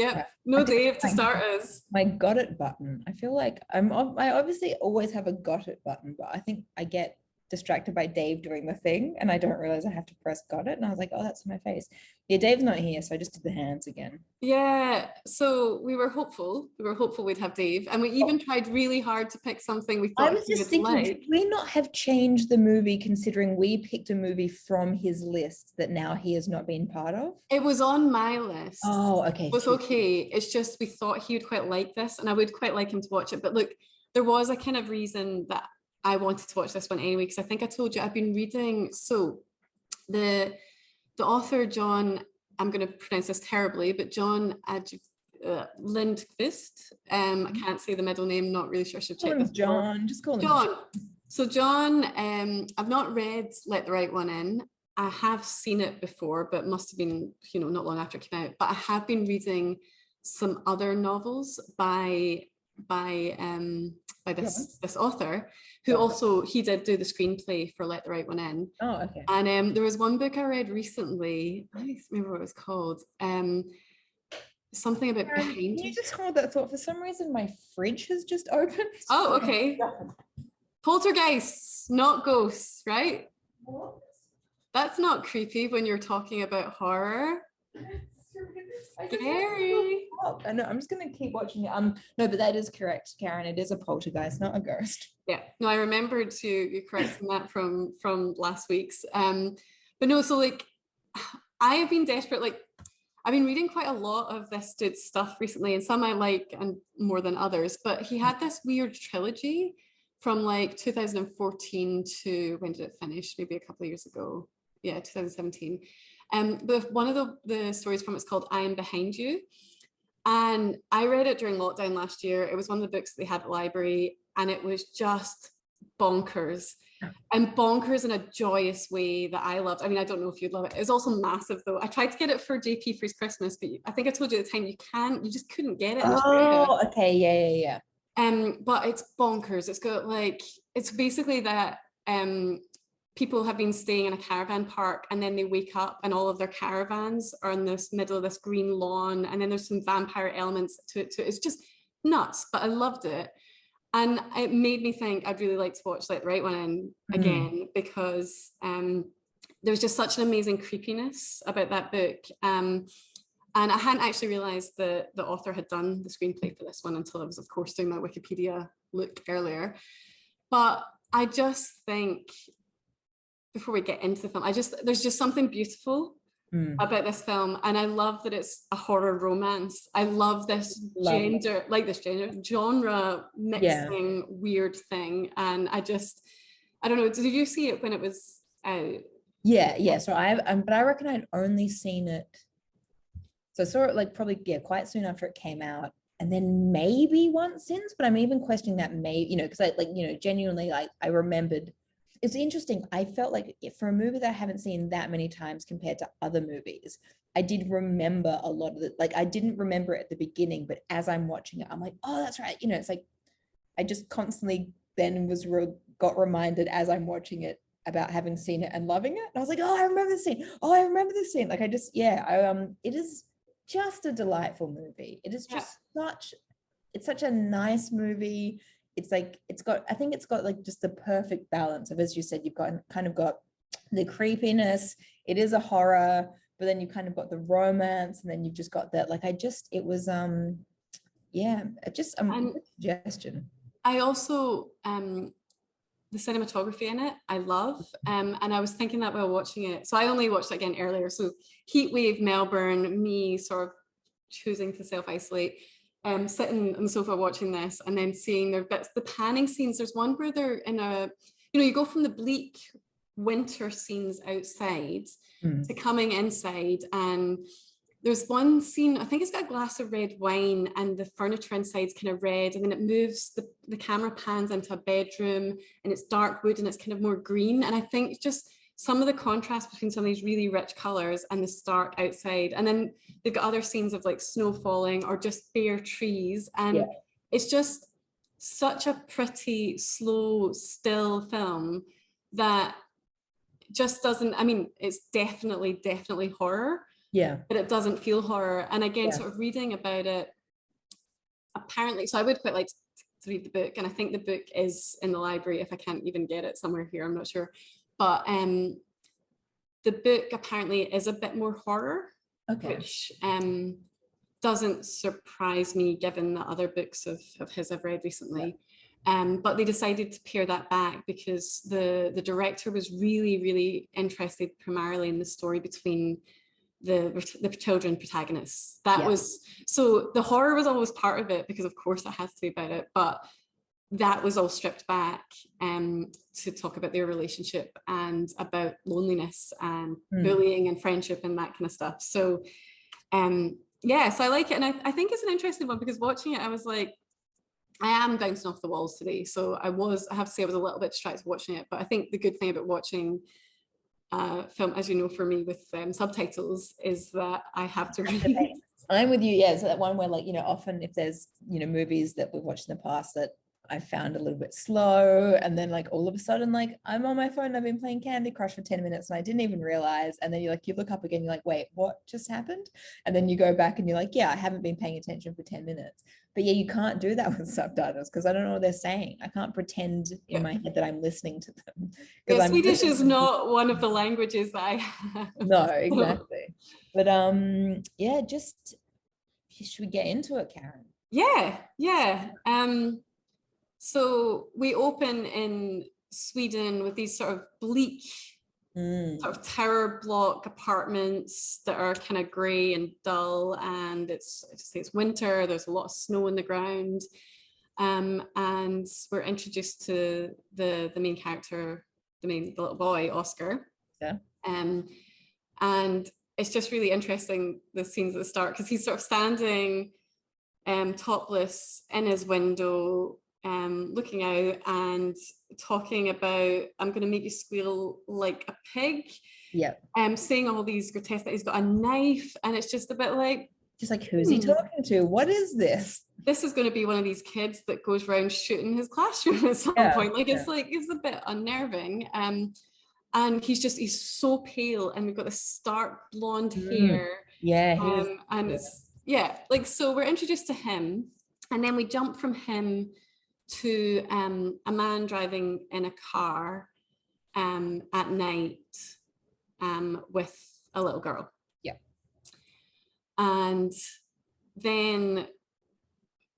Yep. No Dave to start us. My got it button. I feel like I obviously always have a got it button, but I think I get distracted by Dave doing the thing and I don't realize I have to press got it. And I was like, oh, that's my face. Yeah, Dave's not here, so I just did the hands again. Yeah, so we were hopeful we'd have Dave, and we even tried really hard to pick something we thought I was just thinking, should we not have changed the movie considering we picked a movie from his list that now he has not been part of? It was on my list. Oh, okay. It was okay. It's just we thought he would quite like this, and I would quite like him to watch it. But look, there was a kind of reason that I wanted to watch this one anyway, because I think I told you I've been reading. So the author John, I'm going to pronounce this terribly, but John Lindqvist. I can't say the middle name. Not really sure. I should check this. John. Just call him John. So John, I've not read Let the Right One In. I have seen it before, but must have been, not long after it came out. But I have been reading some other novels by this author, who also, he did do the screenplay for Let the Right One In. Oh, okay. And there was one book I read recently, I don't remember what it was called, something about behind you. Can you just hold that thought? For some reason my fridge has just opened. Oh, okay. Poltergeists, not ghosts, right? What? That's not creepy when you're talking about horror. Scary. I know, I'm just gonna keep watching it. No, but that is correct, Karen. It is a poltergeist, not a ghost. Yeah, no, I remembered you correcting that from last week's. But no, so like I have been desperate, like I've been reading quite a lot of this dude's stuff recently, and some I like and more than others, but he had this weird trilogy from like 2014 to, when did it finish? Maybe a couple of years ago. Yeah, 2017. But one of the stories from it's called I Am Behind You. And I read it during lockdown last year. It was one of the books they had at the library, and it was just bonkers. And bonkers in a joyous way that I loved. I mean, I don't know if you'd love it. It was also massive though. I tried to get it for JP for his Christmas, but I think I told you at the time you just couldn't get it. Oh, okay, yeah. But it's bonkers. It's got like, it's basically that people have been staying in a caravan park, and then they wake up and all of their caravans are in this middle of this green lawn, and then there's some vampire elements to it. It's just nuts, but I loved it. And it made me think I'd really like to watch Let the Right One In again, because there's just such an amazing creepiness about that book. And I hadn't actually realized that the author had done the screenplay for this one until I was, of course, doing my Wikipedia look earlier. But I just think, before we get into the film, there's just something beautiful about this film, and I love that it's a horror romance. I love this genre mixing weird thing, and I don't know. Did you see it when it was out? Yeah. So but I reckon I'd only seen it. So I saw it like probably quite soon after it came out, and then maybe once since. But I'm even questioning that because I genuinely I remembered. It's interesting. I felt like for a movie that I haven't seen that many times compared to other movies, I did remember a lot of it. Like I didn't remember it at the beginning, but as I'm watching it, I'm like, oh, that's right. It's like I just constantly then got reminded as I'm watching it about having seen it and loving it. And I was like, oh, I remember this scene. Oh, I remember this scene. Like it is just a delightful movie. It is just it's such a nice movie. I think it's got like just the perfect balance of, as you said, you've got the creepiness. It is a horror, but then you've kind of got the romance, and then you've just got that. Suggestion. I also, the cinematography in it, I love. And I was thinking that while watching it. So I only watched it again earlier. So Heatwave, Melbourne, me sort of choosing to self-isolate. Sitting on the sofa watching this, and then seeing their bits, the panning scenes. There's one where they're in you go from the bleak winter scenes outside to coming inside, and there's one scene, I think it's got a glass of red wine, and the furniture inside's kind of red, and then it moves, the camera pans into a bedroom, and it's dark wood, and it's kind of more green. And I think just some of the contrast between some of these really rich colors and the stark outside. And then they've got other scenes of like snow falling or just bare trees. And it's just such a pretty, slow, still film that just doesn't, it's definitely horror, but it doesn't feel horror. And again, Yeah. sort of reading about it, apparently, so I would quite like to read the book, and I think the book is in the library if I can't even get it somewhere here, I'm not sure. But the book apparently is a bit more horror, which doesn't surprise me given the other books of his I've read recently. But they decided to pare that back because the director was really, really interested primarily in the story between the children protagonists. That was, so the horror was always part of it because of course it has to be about it, but that was all stripped back to talk about their relationship and about loneliness and bullying and friendship and that kind of stuff. So yeah, so I like it. And I think it's an interesting one because watching it, I was like, I am bouncing off the walls today. So I have to say I was a little bit distracted watching it, but I think the good thing about watching film, as you know, for me with subtitles is that I have to read. I'm with you. Yeah. So that one where, like, you know, often if there's, you know, movies that we've watched in the past that I found a little bit slow, and then like all of a sudden, like I'm on my phone, I've been playing Candy Crush for 10 minutes and I didn't even realize. And then you look up again, you're like, wait, what just happened? And then you go back and you're like, yeah, I haven't been paying attention for 10 minutes. But yeah, you can't do that with subtitles because I don't know what they're saying. I can't pretend in my head that I'm listening to them. Yeah, Swedish is not one of the languages that I have. No, exactly. But yeah, just should we get into it, Karen? Yeah. So we open in Sweden with these sort of bleak sort of tower block apartments that are kind of grey and dull, and it's winter, there's a lot of snow on the ground, and we're introduced to the main character, the little boy, Oscar. And it's just really interesting, the scenes at the start, because he's sort of standing topless in his window, looking out and talking about, I'm going to make you squeal like a pig. Saying all these grotesque that he's got a knife, and it's just a bit like, just like, who's he talking to? What is this? This is going to be one of these kids that goes around shooting his classroom at some point. Like it's a bit unnerving. And he's so pale, and we've got this stark blonde hair. And it's like, so we're introduced to him, and then we jump from him to a man driving in a car at night with a little girl. And then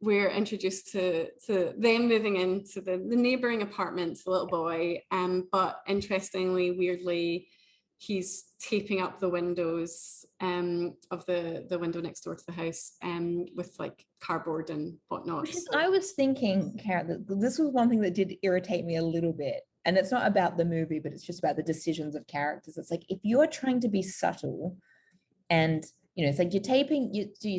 we're introduced to them moving into the neighboring apartment, the little boy, but interestingly, weirdly, he's taping up the windows of the window next door to the house with like cardboard and whatnot. I was thinking, Karen, that this was one thing that did irritate me a little bit. And it's not about the movie, but it's just about the decisions of characters. It's like, if you're trying to be subtle and, you know, it's like you're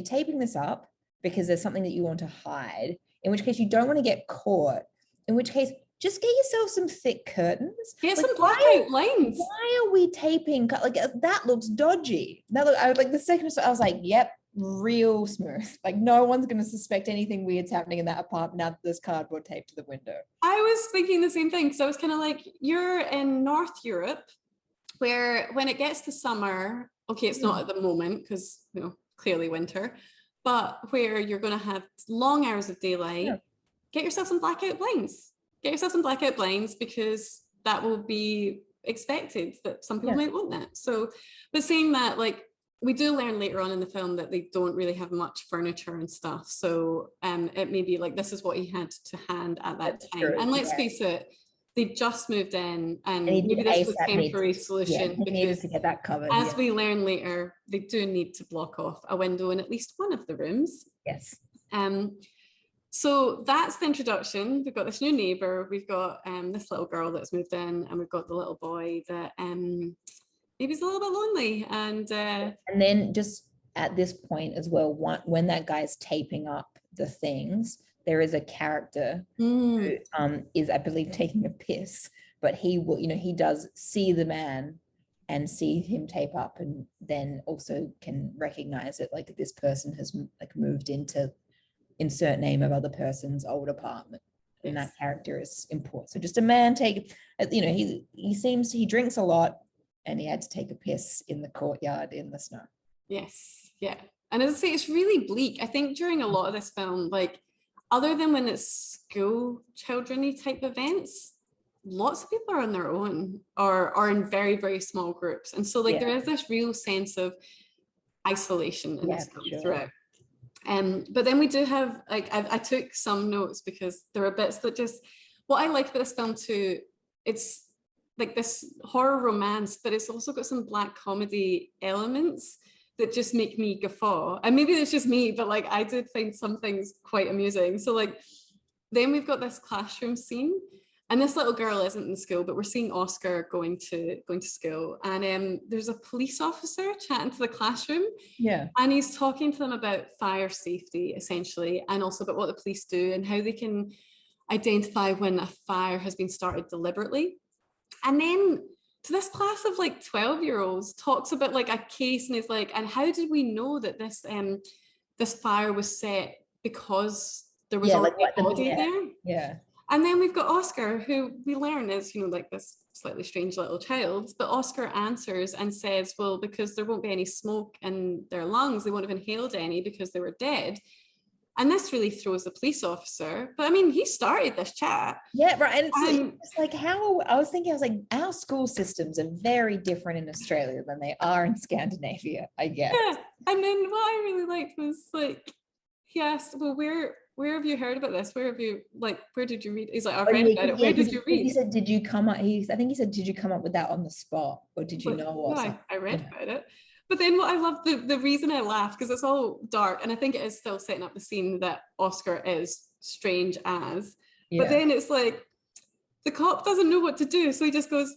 taping this up because there's something that you want to hide, in which case you don't want to get caught, in which case just get yourself some thick curtains. Get some blackout blinds. Why are we taping? Like, that looks dodgy. I was like, the second I was like, yep, real smooth. Like, no one's going to suspect anything weird's happening in that apartment now that there's cardboard taped to the window. I was thinking the same thing, because I was kind of like, you're in North Europe, where when it gets to summer, okay, it's not at the moment because, you know, clearly winter, but where you're going to have long hours of daylight, get yourself some blackout blinds. Get yourself some blackout blinds, because that will be expected that some people might want that. So, but saying that, like, we do learn later on in the film that they don't really have much furniture and stuff. So it may be like, this is what he had to hand at that time. True, and let's face it, they just moved in, and maybe this was a temporary solution. He needed to get that covered. As we learn later, they do need to block off a window in at least one of the rooms. So that's the introduction. We've got this new neighbor, we've got this little girl that's moved in, and we've got the little boy that maybe he's a little bit lonely. And then just at this point as well, when that guy's taping up the things, there is a character who is, I believe, taking a piss, but he will, you know, he does see the man and see him tape up, and then also can recognize it, like, this person has like moved into insert name of other person's old apartment. And that character is important. So just a man you know, he drinks a lot, and he had to take a piss in the courtyard in the snow. Yes, yeah. And as I say, it's really bleak. I think during a lot of this film, like, other than when it's school children-y type events, lots of people are on their own or are in very, very small groups. And so like there is this real sense of isolation in this film throughout. But then we do have, like, I took some notes because there are bits that just, what I like about this film too, it's like this horror romance, but it's also got some black comedy elements that just make me guffaw. And maybe it's just me, but like I did find some things quite amusing. So like, then we've got this classroom scene, and this little girl isn't in school, but we're seeing Oscar going to school, and there's a police officer chatting to the classroom, and he's talking to them about fire safety essentially, and also about what the police do and how they can identify when a fire has been started deliberately. And then to this class of like 12-year-olds talks about like a case, and is like, and how did we know that this fire was set because there was already a body there? And then we've got Oscar, who we learn is, like this slightly strange little child, but Oscar answers and says, well, because there won't be any smoke in their lungs, they won't have inhaled any because they were dead. And this really throws the police officer. But I mean, he started this chat. Yeah, right. And it's like how I was like, our school systems are very different in Australia than they are in Scandinavia, I guess. Yeah. And then what I really liked was like, he asked, well, where have you heard about this? Where did you read? He's like, I've read about it. Where did you read? He said, did you come up? I think he said, did you come up with that on the spot? Or did you know? No, I read about it. But then what I love, the reason I laughed, because it's all dark, and I think it is still setting up the scene that Oscar is strange as. But then it's like, the cop doesn't know what to do. So he just goes,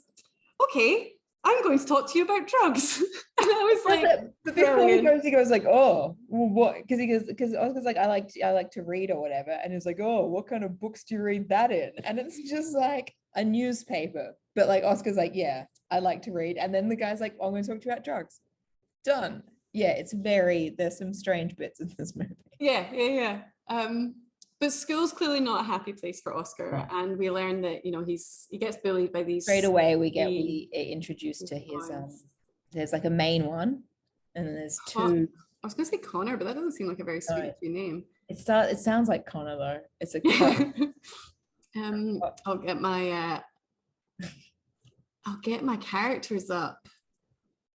okay, I'm going to talk to you about drugs. And I was like, but before he goes like, oh, well, what? Because Oscar's like, I like to read or whatever. And he's like, oh, what kind of books do you read that in? And it's just like a newspaper. But like Oscar's like, yeah, I like to read. And then the guy's like, I'm going to talk to you about drugs. Done. Yeah, there's some strange bits in this movie. Yeah. But school's clearly not a happy place for Oscar, right. And we learn that he gets bullied by these. Straight away, we introduced to his there's like a main one, and then there's two. I was gonna say Connor, but that doesn't seem like a very sweet name. It sounds like Connor though. It's a I'll get my characters up.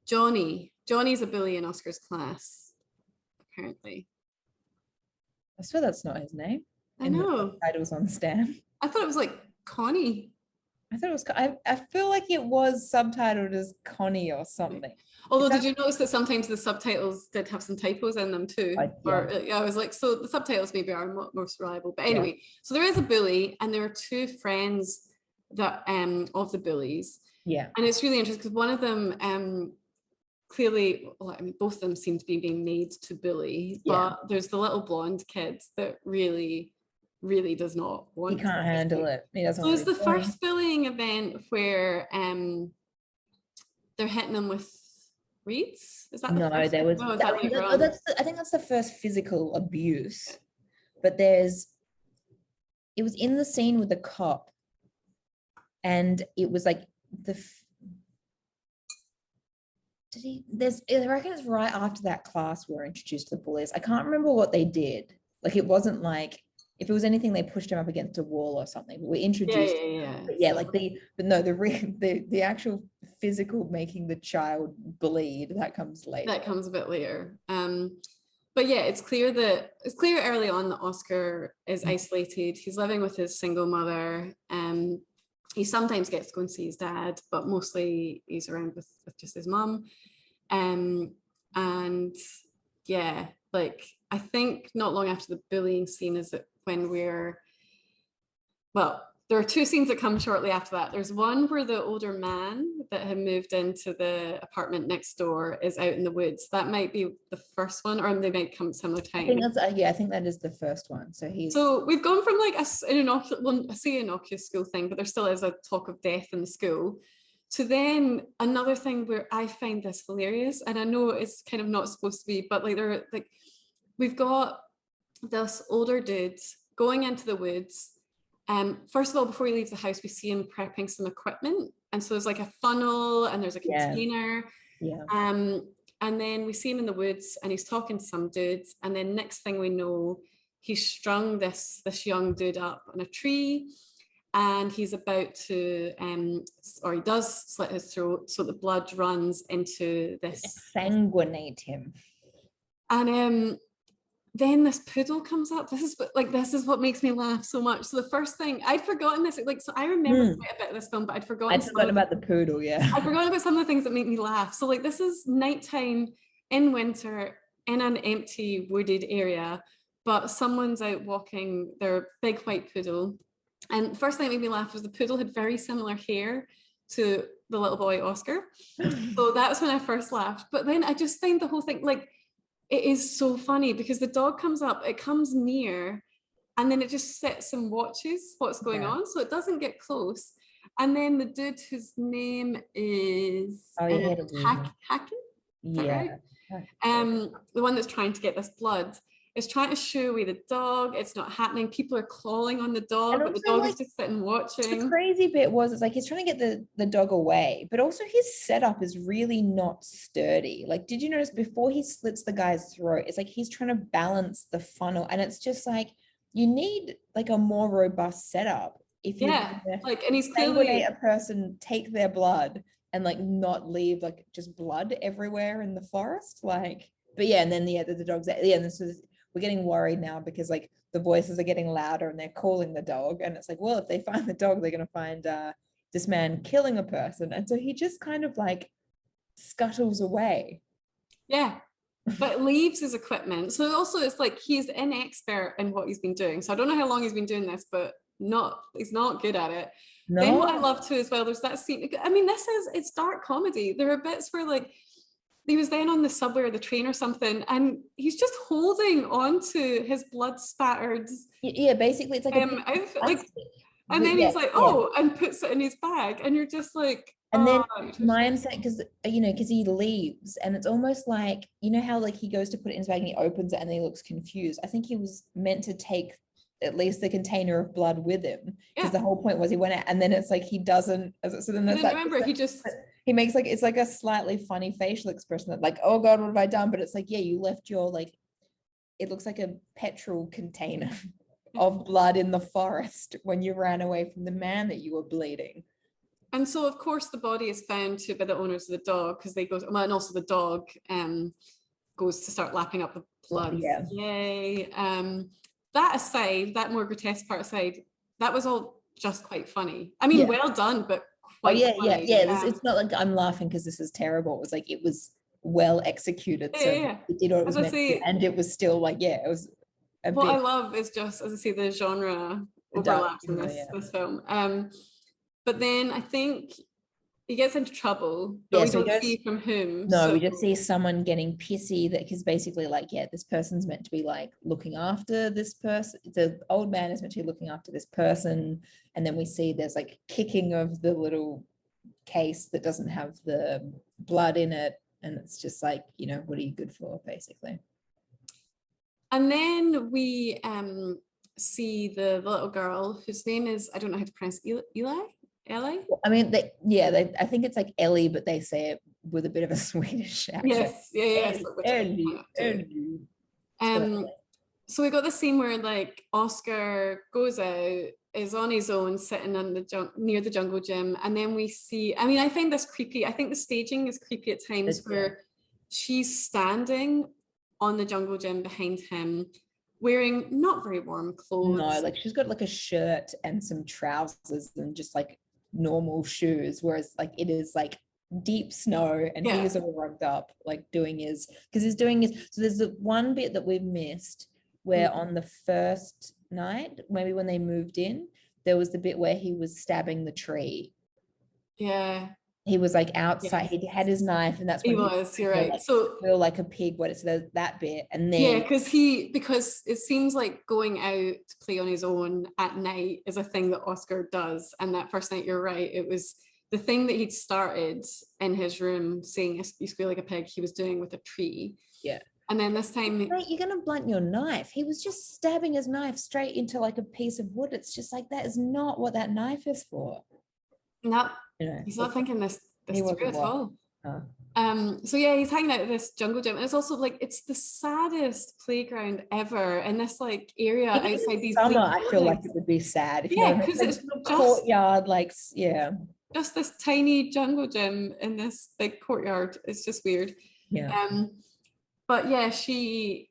Johnny's a bully in Oscar's class, apparently. I swear that's not his name. I know. The titles on Stan. I thought it was like Connie. I thought it was. I feel like it was subtitled as Connie or something. Although, did you notice that sometimes the subtitles did have some typos in them too? I was like, so the subtitles maybe are most reliable. But anyway, so there is a bully, and there are two friends that of the bullies. Yeah. And it's really interesting because one of them clearly, both of them seem to be being made to bully, but there's the little blonde kid that really does not want. He can't handle it. He doesn't. So it's the first bullying event where they're hitting them with reeds. Is that I think that's the first physical abuse. But it was in the scene with the cop, and it was like I reckon it's right after that class we were introduced to the bullies. I can't remember what they did. Like, it wasn't like, if it was anything, they pushed him up against a wall or something. We introduced, the actual physical making the child bleed, that comes later. That comes a bit later. But yeah, it's clear early on that Oscar is isolated. He's living with his single mother. He sometimes gets to go and see his dad, but mostly he's around with just his mum. And yeah, like, I think not long after the bullying scene is that when there are two scenes that come shortly after that. There's one where the older man that had moved into the apartment next door is out in the woods. That might be the first one, or they might come at similar time. I think that is the first one. So we've gone from like an innocuous school thing, but there still is a talk of death in the school, to then another thing where I find this hilarious, and I know it's kind of not supposed to be, but we've got this older dude going into the woods. First of all, before he leaves the house, we see him prepping some equipment. And so there's like a funnel and there's a container. Yeah. And then we see him in the woods and he's talking to some dudes. And then next thing we know, he's strung this young dude up on a tree, and he's about to, or he does slit his throat, so the blood runs into this. Sanguinate him. And then this poodle comes up. This is what makes me laugh so much. So the first thing, I'd forgotten this, like, so I remember quite a bit of this film, but I'd forgotten about the poodle. Yeah, I'd forgotten about some of the things that make me laugh. So like, this is nighttime in winter in an empty wooded area, but someone's out walking their big white poodle. And the first thing that made me laugh was the poodle had very similar hair to the little boy Oscar. So that was when I first laughed. But then I just find the whole thing, like, it is so funny because the dog comes up, it comes near, and then it just sits and watches what's going on. So it doesn't get close. And then the dude whose name is Hacken, yeah, right? The one that's trying to get this blood is trying to shoo away the dog. It's not happening. People are clawing on the dog, but the dog is just sitting watching. The crazy bit was, it's like he's trying to get the dog away, but also his setup is really not sturdy. Like, did you notice before he slits the guy's throat, it's like he's trying to balance the funnel, and it's just like, you need like a more robust setup if you like, and he's clearly a person, take their blood and like not leave like just blood everywhere in the forest, like. But yeah, and then the dog's this is, we're getting worried now because like the voices are getting louder and they're calling the dog, and it's like, well, if they find the dog, they're going to find this man killing a person. And so he just kind of like scuttles away. Yeah, but leaves his equipment. So also it's like he's an expert in what he's been doing. So I don't know how long he's been doing this, but he's not good at it. No. Then what I love too as well, there's that scene. I mean, it's dark comedy. There are bits where like he was then on the subway or the train or something, and he's just holding on to his blood spattered. Yeah, basically it's like outfit, like, and then he's like, and puts it in his bag, and you're just like. And then my understanding, because he leaves, and it's almost like, you know how like he goes to put it in his bag and he opens it and then he looks confused. I think he was meant to take at least the container of blood with him, because the whole point was he went out, and then it's like he doesn't. So then that's like, remember, he makes like, it's like a slightly funny facial expression that like, oh God, what have I done? But it's like, yeah, you left your, like, it looks like a petrol container of blood in the forest when you ran away from the man that you were bleeding. And so of course the body is found by the owners of the dog, because they go, well, and also the dog goes to start lapping up the blood. Yeah. Yay. That aside, that more grotesque part aside, that was all just quite funny. I mean, well done, but quite funny. It's not like I'm laughing because this is terrible. It was like, it was well executed. It did what it was meant to, and it was still like, it was what I love is just, as I say, the genre overlaps in this film. But then I think he gets into trouble, but we don't see from whom. No, we just see someone getting pissy, that because basically like, this person's meant to be like looking after this person. The old man is meant to be looking after this person. And then we see there's like kicking of the little case that doesn't have the blood in it. And it's just like, what are you good for, basically? And then we see the little girl whose name is, I don't know how to pronounce, Ellie? I mean, I think it's like Ellie, but they say it with a bit of a Swedish accent. Yes. Ellie. So we got the scene where like Oscar goes out, is on his own, sitting on near the jungle gym, and then we see, I mean, I find this creepy. I think the staging is creepy at times, where she's standing on the jungle gym behind him, wearing not very warm clothes. No, like she's got like a shirt and some trousers and just like normal shoes, whereas like it is like deep snow, and he is all rugged up, like so there's the one bit that we've missed where on the first night, maybe when they moved in, there was the bit where he was stabbing the tree. He was like outside, he had his knife, and that's when you're right. Like, so feel like a pig, so that bit, and then because it seems like going out to play on his own at night is a thing that Oscar does. And that first night, you're right, it was the thing that he'd started in his room saying you squeal like a pig, he was doing with a tree. And then this time, mate, you're gonna blunt your knife. He was just stabbing his knife straight into like a piece of wood. It's just like, that is not what that knife is for. No, he's not thinking this through at all. So yeah, he's hanging out at this jungle gym, and it's also like it's the saddest playground ever in this like area Even outside in these summer, bleak I feel like buildings. it would be sad if you Yeah, know, because like it's little just courtyard, like yeah, this tiny jungle gym in this big courtyard. It's just weird. yeah. But yeah, she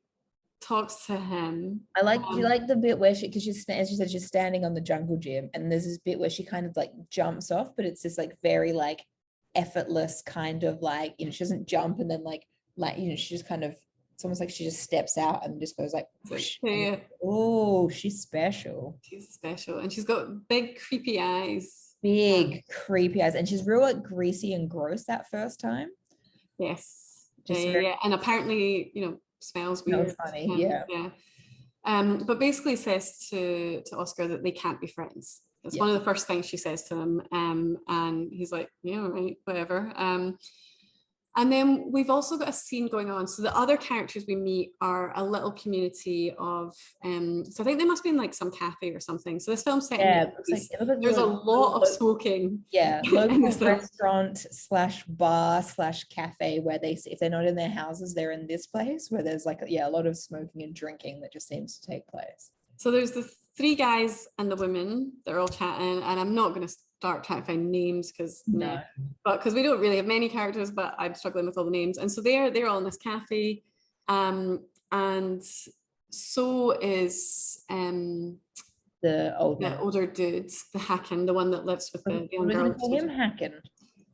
talks to him. I like, do you like the bit where she, because she's, as you said, she's standing on the jungle gym, and there's this bit where she kind of like jumps off, but it's this like very like effortless kind of like, you know, she doesn't jump and then like, you know, she just kind of, it's almost like she just steps out and just goes like, whoosh, Yeah, oh, she's special. she's special, and she's got big creepy eyes. Big creepy eyes, and she's real like greasy and gross that first time. Yes. Just Yeah, and apparently, smells weird. funny, yeah. Yeah. But basically says to Oscar that they can't be friends. That's Yeah. one of the first things she says to him. And he's like, yeah, right, whatever. And then we've also got a scene going on. So the other characters we meet are a little community of, so I think they must be in like some cafe or something. So this film's set in the 80s. There's a lot of smoking. Yeah, local restaurant slash bar slash cafe where they, if they're not in their houses, they're in this place where there's like, a lot of smoking and drinking that just seems to take place. So there's the three guys and the women, they're all chatting, and I'm not going to start trying to find names because we don't really have many characters, but I'm struggling with all the names. And so they're all in this cafe, and so is the older dude, the Hacken, the one that lives with the young girl. Call him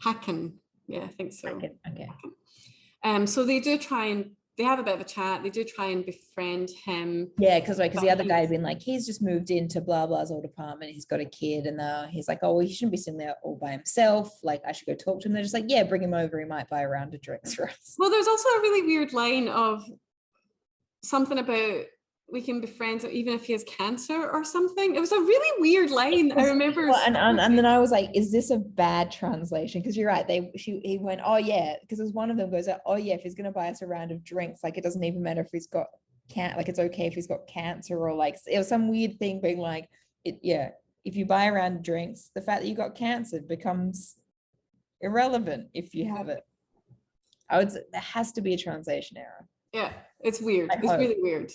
Hacken, yeah, I think so. Hacken. Okay. So they have a bit of a chat. They do try and befriend him. Yeah, because the other guy had been like, he's just moved into blah blah's old apartment. He's got a kid, and he's like, oh, well, he shouldn't be sitting there all by himself. Like, I should go talk to him. They're just like, yeah, bring him over. He might buy a round of drinks for us. Well, there's also a really weird line of something about we can be friends even if he has cancer or something. It was a really weird line. I remember. Well, and then I was like, is this a bad translation? Because you're right. He went, oh yeah, because there's one of them goes, oh yeah, if he's gonna buy us a round of drinks, like it doesn't even matter if he's got like it's okay if he's got cancer, or like it was some weird thing being like if you buy a round of drinks, the fact that you got cancer becomes irrelevant if you have it. I would say there has to be a translation error. Yeah, it's weird. It's really weird.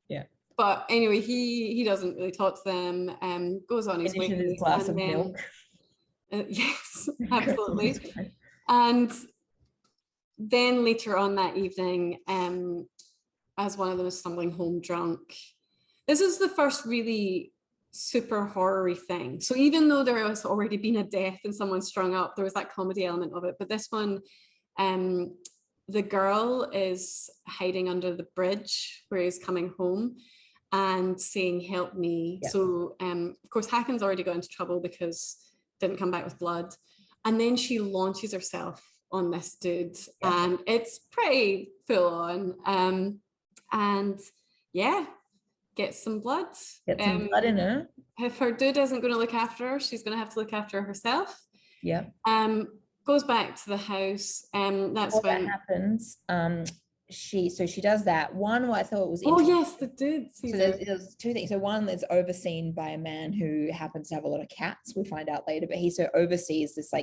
Yeah. But anyway, he doesn't really talk to them. Goes on his way. His glass of milk. Yes, absolutely. And then later on that evening, as one of them is stumbling home drunk, this is the first really super horror-y thing. So even though there has already been a death and someone strung up, there was that comedy element of it. But this one, the girl is hiding under the bridge where he's coming home and saying, help me. Yep. So of course Hacken's already got into trouble because didn't come back with blood, and then she launches herself on this dude. Yep. And it's pretty full on, and yeah, gets some blood. Get some blood in her. If her dude isn't going to look after her, she's going to have to look after herself. Yeah. Goes back to the house. That's when that happens. She does that. One, what I thought was yes, the dude. So there's two things. So one is overseen by a man who happens to have a lot of cats. We find out later, but he oversees this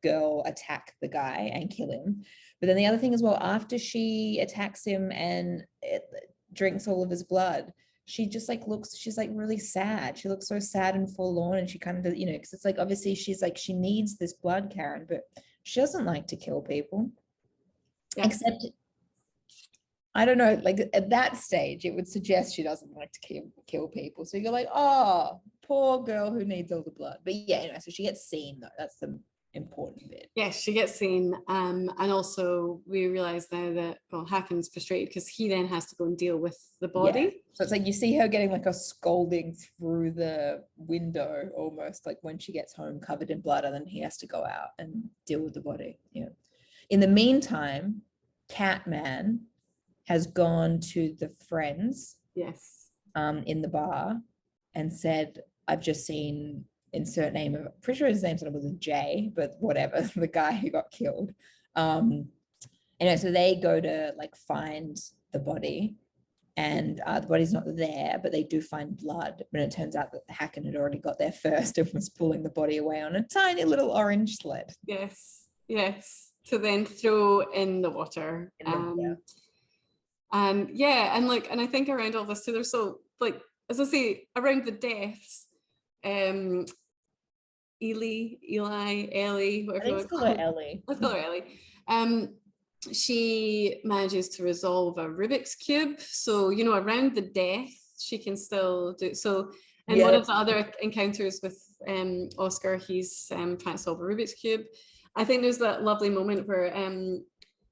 girl attack the guy and kill him. But then the other thing as well, after she attacks him and drinks all of his blood, she just she's really sad. She looks so sad and forlorn, and she kind of, because it's obviously she's she needs this blood, Karen, but she doesn't like to kill people. Yeah. Except, I don't know, at that stage, it would suggest she doesn't like to kill people. So you're like, oh, poor girl who needs all the blood. But yeah, anyway, so she gets seen though. That's the important bit. Yes, she gets seen, and also we realize now that Hacken's frustrated because he then has to go and deal with the body. Yeah. So it's you see her getting a scolding through the window almost, when she gets home covered in blood, and then he has to go out and deal with the body. Yeah. In the meantime, Catman has gone to the friends. Yes. In the bar and said, I've just seen insert name of, pretty sure his name started with a J, but whatever, the guy who got killed. Anyway, so they go to find the body, and the body's not there, but they do find blood. But it turns out that Hacken had already got there first and was pulling the body away on a tiny little orange sled. Yes. to then throw in the water. And yeah, and like, and I think around all this too, there's so like, as I say, around the deaths, Ellie, whatever you want to call her, Ellie. Let's call her Ellie. She manages to resolve a Rubik's Cube. So, you know, around the death, she can still do so. And one of the other encounters with Oscar, he's trying to solve a Rubik's Cube. I think there's that lovely moment where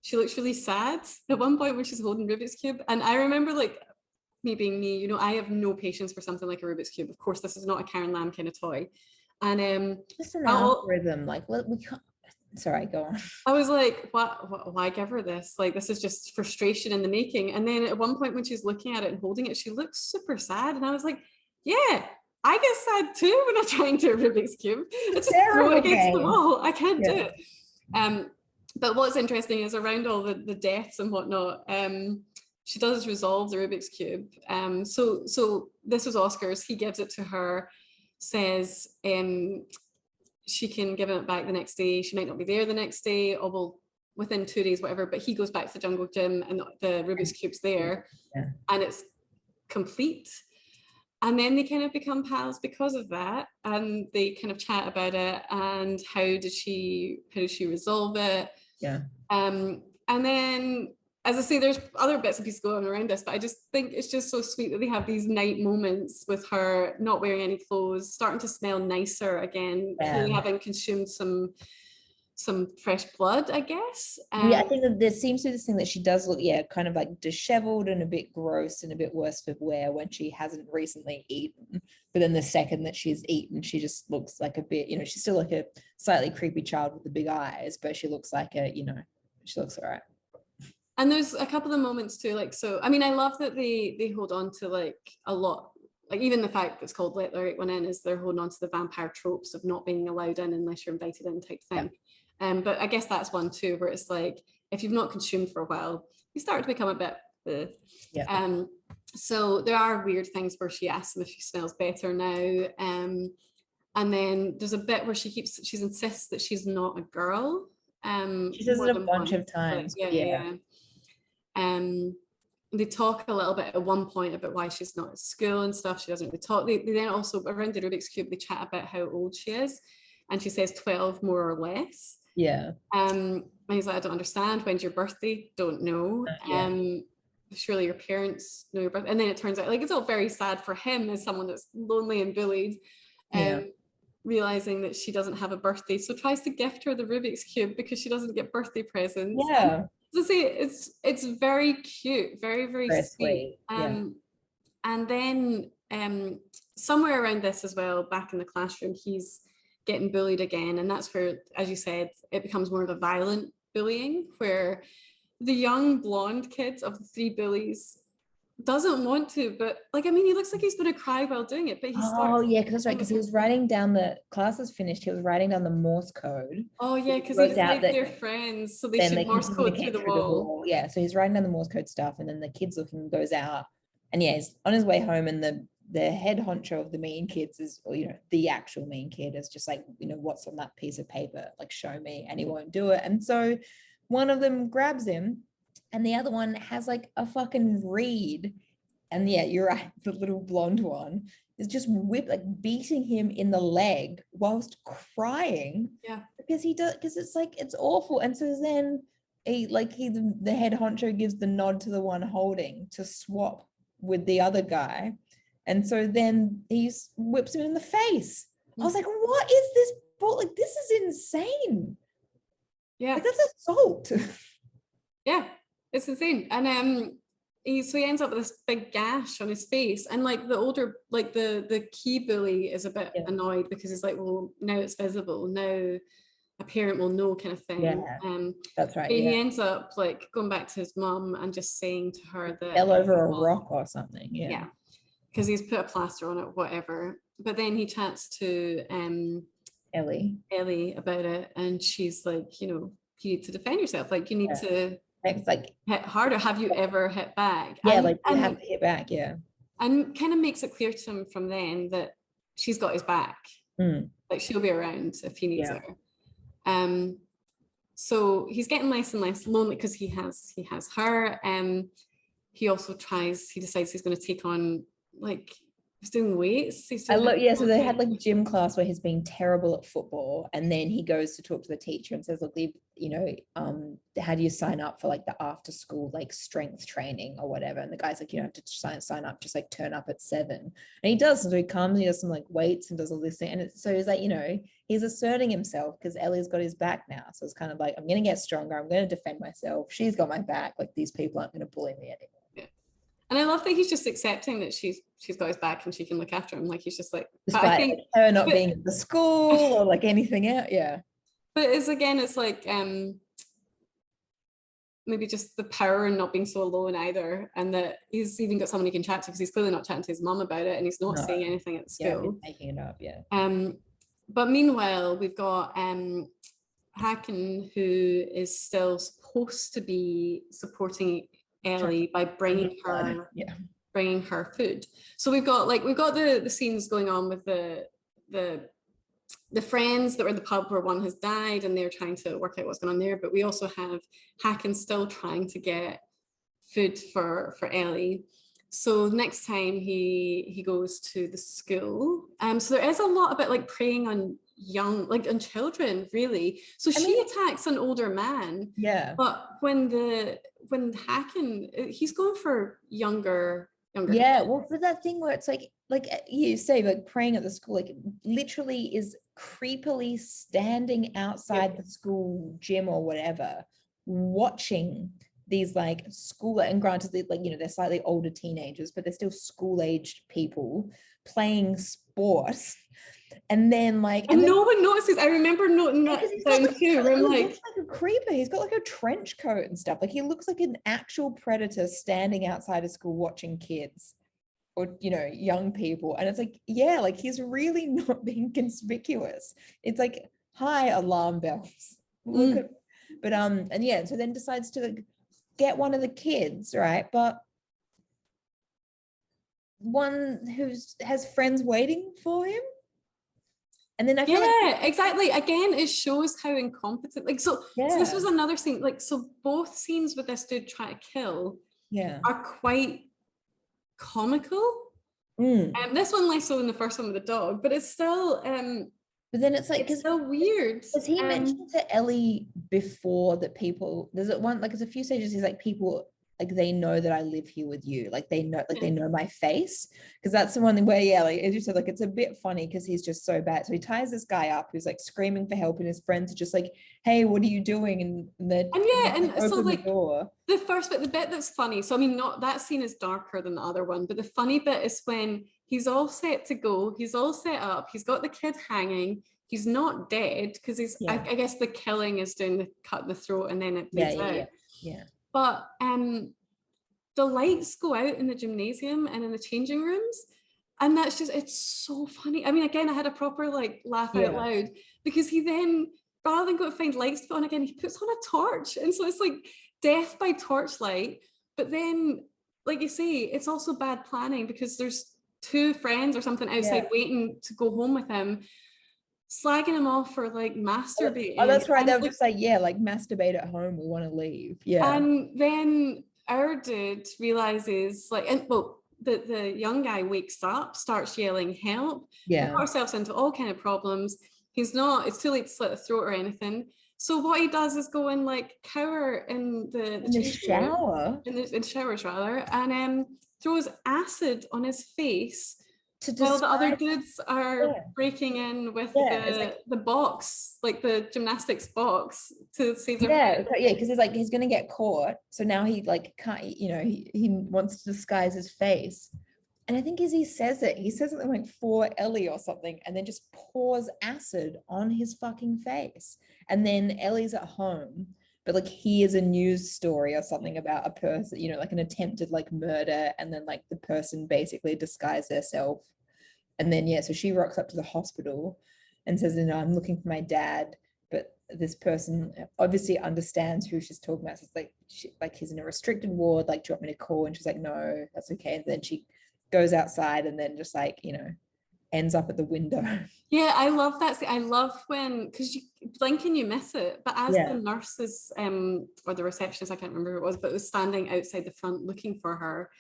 she looks really sad at one point when she's holding Rubik's Cube. And I remember, like, me being me, you know, I have no patience for something like a Rubik's Cube. Of course, this is not a Karen Lamb kind of toy. And just an algorithm, like, what we can't. Sorry, go on. I was like, why give her this? Like, this is just frustration in the making. And then at one point when she's looking at it and holding it, she looks super sad. And I was like, yeah, I get sad too when I'm trying to Rubik's Cube. It's just throw it against the wall. I can't do it. But what's interesting is around all the deaths and whatnot, she does resolve the Rubik's Cube. So this was Oscar's. He gives it to her, says she can give it back the next day. She might not be there the next day, or well, within 2 days, whatever. But he goes back to the jungle gym and the Rubik's Cube's there, and it's complete. And then they kind of become pals because of that, and they kind of chat about it and how did she resolve it. And then, as I say, there's other bits and pieces going around this, but I just think it's just so sweet that they have these night moments with her not wearing any clothes, starting to smell nicer again, clearly having consumed some fresh blood, I guess. I think that there seems to be this thing that she does look, kind of like disheveled and a bit gross and a bit worse for wear when she hasn't recently eaten. But then the second that she's eaten, she just looks like a bit, she's still like a slightly creepy child with the big eyes, but she looks like she looks all right. And there's a couple of moments too, like, so, I mean, I love that they hold on to like a lot, like even the fact it's called Let the Right One In is they're holding on to the vampire tropes of not being allowed in unless you're invited in type thing. But I guess that's one too, where it's like, if you've not consumed for a while, you start to become a bit, so there are weird things where she asks him if he smells better now. And then there's a bit where she insists that she's not a girl. She says it a bunch of times. They talk a little bit at one point about why she's not at school and stuff. She doesn't really talk. They then also, around the Rubik's Cube, they chat about how old she is. And she says 12 more or less. And he's like, I don't understand. When's your birthday? Don't know. Surely your parents know your birthday. And then it turns out, like, it's all very sad for him as someone that's lonely and bullied. Realizing that she doesn't have a birthday, so tries to gift her the Rubik's Cube because she doesn't get birthday presents. To say it's very cute, very, very sweet. And then somewhere around this as well, back in the classroom, he's getting bullied again, and that's where, as you said, it becomes more of a violent bullying, where the young blonde kid of the three bullies doesn't want to, but like, I mean, he looks like he's going to cry while doing it, but he starts. Because that's right, because he was writing down, the class was finished, he was writing down the Morse code. Because he decided they're friends, so they should Morse code through the wall. So he's writing down the Morse code stuff, and then the kid's looking, goes out, and he's on his way home, and the head honcho of the mean kids is, the actual mean kid is just like, what's on that piece of paper, like, show me, and he won't do it. And so one of them grabs him, and the other one has like a fucking reed, and you're right, the little blonde one is just beating him in the leg whilst crying, because it's like, it's awful. And so then the head honcho gives the nod to the one holding to swap with the other guy, and so then he whips him in the face. I was like, what is this? Like, this is insane. Like, that's assault. It's insane. And he ends up with this big gash on his face, and like the older, like the key bully is a bit annoyed because he's like, well, now it's visible, now a parent will know, kind of thing. That's right. He ends up like going back to his mum and just saying to her that fell over a rock or something. Because he's put a plaster on it, whatever. But then he chats to Ellie about it, and she's like, you need to defend yourself, like, you need to hit harder. Have you ever hit back? You have to hit back. And kind of makes it clear to him from then that she's got his back. Like, she'll be around if he needs her. So he's getting less and less lonely because he has her. He also he decides he's going to take on, like, he's doing weights. I love, yeah. So they had like gym class where he's being terrible at football, and then he goes to talk to the teacher and says, "Look, how do you sign up for like the after school like strength training or whatever?" And the guy's like, "You don't have to sign up, just like turn up at 7." And he does. So he comes, and he does some like weights and does all this thing, and so he's like, he's asserting himself because Ellie's got his back now. So it's kind of like, I'm going to get stronger. I'm going to defend myself. She's got my back. Like, these people aren't going to bully me anymore. Yeah. And I love that he's just accepting that she's got his back and she can look after him. Like, he's just like, despite, I think, her not being at the school or like anything else. Yeah. But it's like maybe just the power and not being so alone either, and that he's even got someone he can chat to, because he's clearly not chatting to his mum about it, and he's not saying anything at school. Yeah, making it up. Yeah. But meanwhile, we've got Hacken, who is still supposed to be supporting Ellie by bringing her food. So we've got the scenes going on with the friends that were in the pub where one has died, and they're trying to work out what's going on there. But we also have Hacken still trying to get food for Ellie. So next time he goes to the school. So there is a lot about like preying on on children, really. So she attacks an older man. Yeah. But when Hacken, he's going for younger. Yeah. Well, for that thing where it's like you say, like praying at the school, like literally is creepily standing outside the school gym or whatever, watching these like school, and granted, like, they're slightly older teenagers, but they're still school-aged people playing sports. And then no one notices. I remember noting that down too. He looks like a creeper. He's got like a trench coat and stuff. Like, he looks like an actual predator standing outside of school watching kids or young people. And it's like, yeah, like he's really not being conspicuous. It's like, hi, alarm bells. Look at, but and yeah, so then decides to get one of the kids, right? But one who has friends waiting for him. And then I feel exactly. Again, it shows how incompetent. So this was another scene. So both scenes with this dude trying to kill are quite comical. This one less so than the first one with the dog, but it's still but then it's like, it's so weird. Has he mentioned to Ellie before that people, there's a few stages, he's like, people, like, they know that I live here with you, like they know my face, because that's the one thing where like as you said, like it's a bit funny because he's just so bad. So he ties this guy up who's like screaming for help, and his friends are just like, hey, what are you doing? And so like the bit that's funny, so I mean, not that scene is darker than the other one, but the funny bit is when he's all set to go, he's all set up, he's got the kid hanging, he's not dead because he's I guess the killing is doing the cut in the throat and then it bleeds out. But the lights go out in the gymnasium and in the changing rooms, and that's just, it's so funny. I mean, again, I had a proper like laugh out loud, because he then, rather than go to find lights to put on again, he puts on a torch, and so it's like death by torchlight. But then, like you say, it's also bad planning, because there's two friends or something outside waiting to go home with him, slagging him off for like masturbating. Oh, that's right. They'll just say, like masturbate at home, we want to leave. Yeah. And then our dude realizes, the young guy wakes up, starts yelling help. We got ourselves into all kind of problems. It's too late to slit the throat or anything. So what he does is go and like cower in the shower. In showers rather, and throws acid on his face. While the other dudes are breaking in with the box, like the gymnastics box, to save their because he's gonna get caught, so now he like can't, he wants to disguise his face, and I think as he says something like for Ellie or something, and then just pours acid on his fucking face, and then Ellie's at home, but like here's a news story or something about a person, like an attempted like murder, and then like the person basically disguised themselves. And then so she rocks up to the hospital and says, I'm looking for my dad, but this person obviously understands who she's talking about. So it's like he's in a restricted ward, like, do you want me to call? And she's like, no, that's okay. And then she goes outside, and then just like, ends up at the window. Yeah, I love that. I love when, because you blink and you miss it. But as the nurses or the receptionist, I can't remember who it was, but it was standing outside the front looking for her.